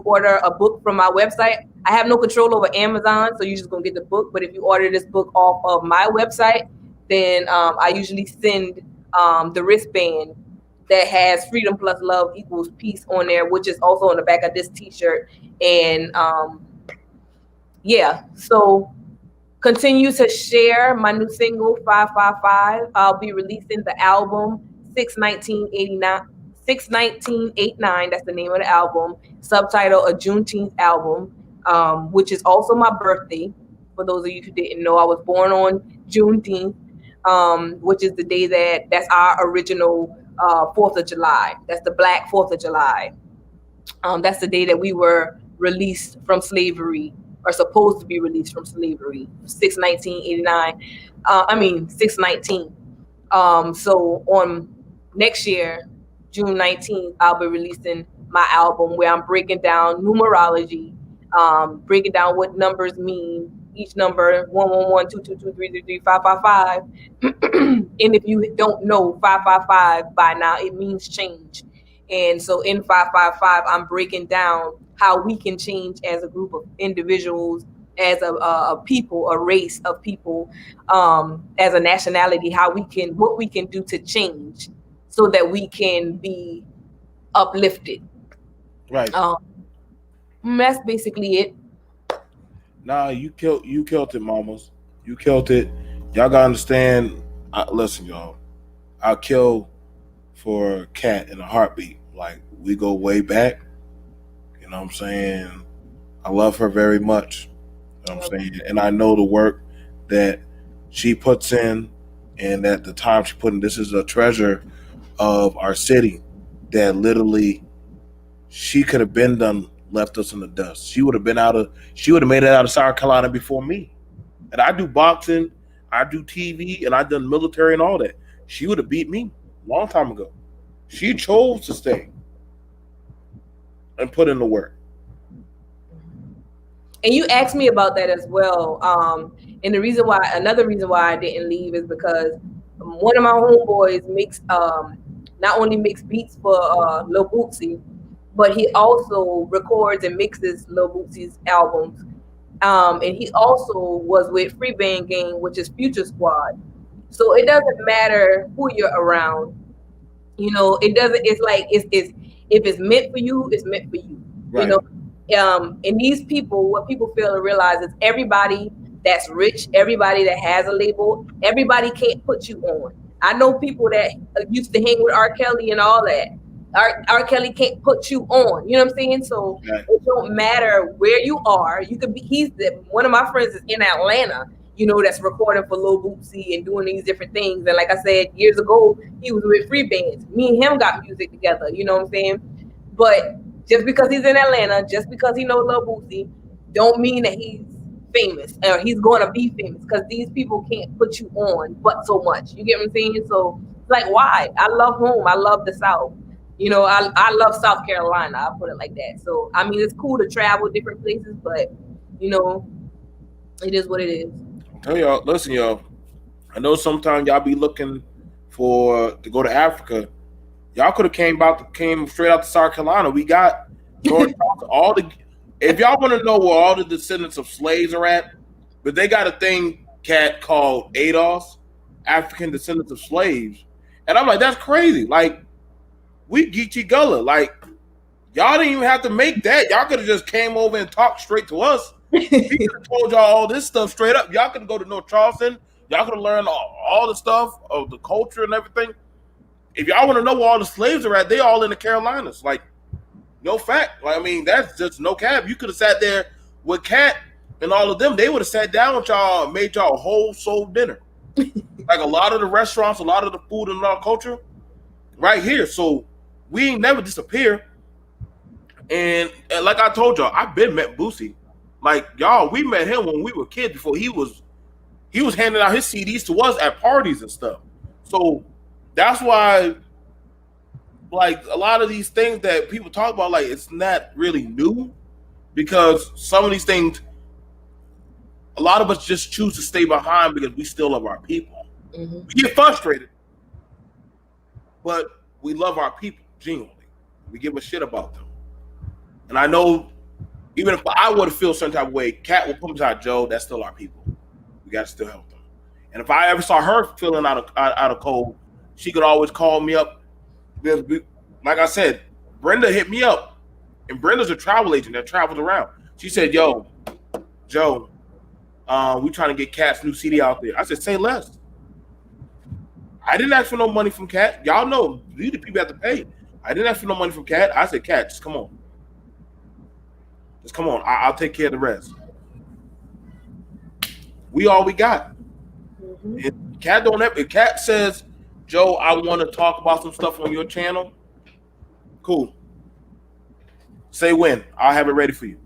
order a book from my website, I have no control over Amazon, so you're just gonna get the book. But if you order this book off of my website, then I usually send the wristband that has freedom plus love equals peace on there, which is also on the back of this t-shirt. And so continue to share my new single 555. I'll be releasing the album 6/19/89 61989. That's the name of the album. Subtitle A Juneteenth Album, which is also my birthday. For those of you who didn't know, I was born on Juneteenth, which is the day that's our original 4th of July. That's the Black 4th of July. That's the day that we were released from slavery, or supposed to be released from slavery, 619. So on next year, June 19th, I'll be releasing my album where I'm breaking down numerology, breaking down what numbers mean. Each number, 111, 222, 333, 555. And if you don't know 555 by now, it means change. And so in 555, I'm breaking down how we can change as a group of individuals, as a people, a race of people, as a nationality, what we can do to change so that we can be uplifted. Right. That's basically it. Nah, you killed it, mamas. You killed it. Y'all gotta understand. Listen, y'all. I'll kill for Katt in a heartbeat. Like, we go way back. You know what I'm saying? I love her very much. You know what I'm saying? And I know the work that she puts in, and that the time she put in. This is a treasure of our city that literally she could have been done, left us in the dust. She would have made it out of South Carolina before me. And I do boxing, I do TV, and I done military and all that. She would have beat me a long time ago. She chose to stay and put in the work. And you asked me about that as well. And another reason why I didn't leave is because one of my homeboys makes not only makes beats for Lil Bootsy, but he also records and mixes Lil Bootsy's albums. And he also was with Free Band Gang, which is Future Squad. So it doesn't matter who you're around. You know, it's like if it's meant for you, it's meant for you. Right. You know, and these people, what people fail to realize is everybody that's rich, everybody that has a label, everybody can't put you on. I know people that used to hang with R. Kelly and all that. R. Kelly can't put you on. You know what I'm saying? So It don't matter where you are. You could be. One of my friends is in Atlanta. You know, that's recording for Lil Bootsy and doing these different things. And like I said, years ago, he was with Free Bands. Me and him got music together. You know what I'm saying? But just because he's in Atlanta, just because he knows Lil Bootsy, don't mean that he's famous or he's going to be famous, because these people can't put you on but so much. You get what I'm saying? So it's like, why? I love home. I love the South. You know, I love South Carolina. I'll put it like that. So, I mean, it's cool to travel different places, but, you know, it is what it is. Tell y'all, listen, y'all. I know sometimes y'all be looking to go to Africa. Y'all could have came straight out to South Carolina. We got all the. If y'all want to know where all the descendants of slaves are at, but they got a thing, Katt, called ADOS, African Descendants of Slaves, and I'm like, that's crazy. Like, we Geechee Gullah. Like, y'all didn't even have to make that. Y'all could have just came over and talked straight to us. We could have told y'all all this stuff straight up. Y'all could go to North Charleston. Y'all could have learned all the stuff of the culture and everything. If y'all want to know where all the slaves are at, they all in the Carolinas. Like, no fact. Like, I mean, that's just no cap. You could have sat there with Katt and all of them. They would have sat down with y'all and made y'all a whole soul dinner. Like, a lot of the restaurants, a lot of the food and our culture, right here. So we ain't never disappear. And like I told y'all, I've been met Boosie. Like, y'all, we met him when we were kids, before he was handing out his CDs to us at parties and stuff. So that's why, like, a lot of these things that people talk about, like, it's not really new, because some of these things, a lot of us just choose to stay behind because we still love our people. Mm-hmm. We get frustrated, but we love our people genuinely. We give a shit about them. And I know, even if I would have feel some type of way, Katt will put me aside, Joe, that's still our people. We got to still help them. And if I ever saw her feeling out of cold, she could always call me up. Like I said, Brenda hit me up. And Brenda's a travel agent that travels around. She said, yo, Joe, we trying to get Katt's new CD out there. I said, say less. I didn't ask for no money from Katt. Y'all know, you the people have to pay. I didn't ask for no money from Katt. I said, Katt, just come on. Just come on. I'll take care of the rest. We all we got. If Katt don't ever, if Katt says, Joe, I want to talk about some stuff on your channel, cool. Say when. I'll have it ready for you.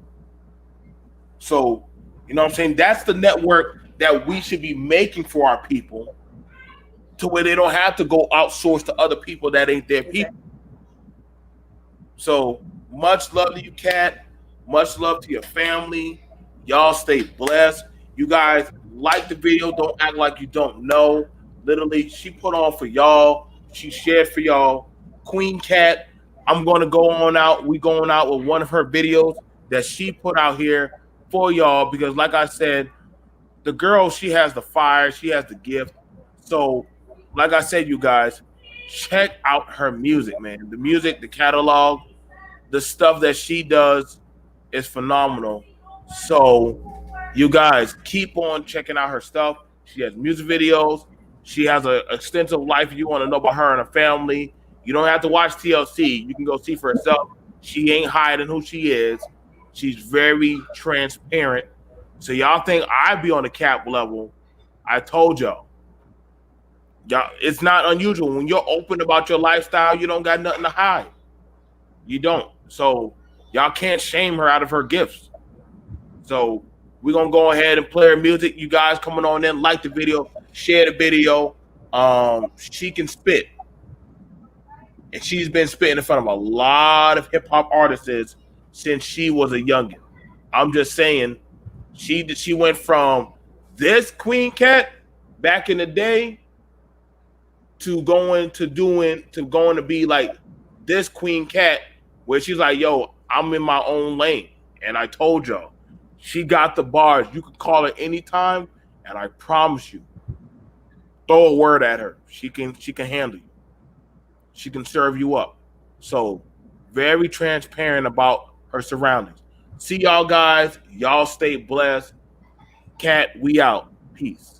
So, you know what I'm saying? That's the network that we should be making for our people, to where they don't have to go outsource to other people that ain't their people. So much love to you, Katt. Much love to your family. Y'all stay blessed. You guys like the video. Don't act like you don't know. Literally, she put on for y'all. She shared for y'all. Kween Katt, I'm going to go on out. We going out with one of her videos that she put out here for y'all, because like I said, the girl, she has the fire. She has the gift. So like I said, you guys, check out her music, man. The music, the catalog, the stuff that she does is phenomenal. So you guys keep on checking out her stuff. She has music videos. She has an extensive life. If you want to know about her and her family, you don't have to watch TLC. You can go see for herself. She ain't hiding who she is. She's very transparent. So y'all think I be on the Katt level? I told y'all. Y'all, it's not unusual. When you're open about your lifestyle, you don't got nothing to hide. You don't. So y'all can't shame her out of her gifts. So we're going to go ahead and play her music. You guys coming on in, like the video, share the video. She can spit. And she's been spitting in front of a lot of hip-hop artists since she was a youngin'. I'm just saying, she went from this Kween Katt back in the day to going to be like this Kween Katt, where she's like, yo, I'm in my own lane. And I told y'all, she got the bars. You could call her anytime, and I promise you, throw a word at her. She can handle you. She can serve you up. So very transparent about her surroundings. See y'all guys. Y'all stay blessed. Katt, we out. Peace.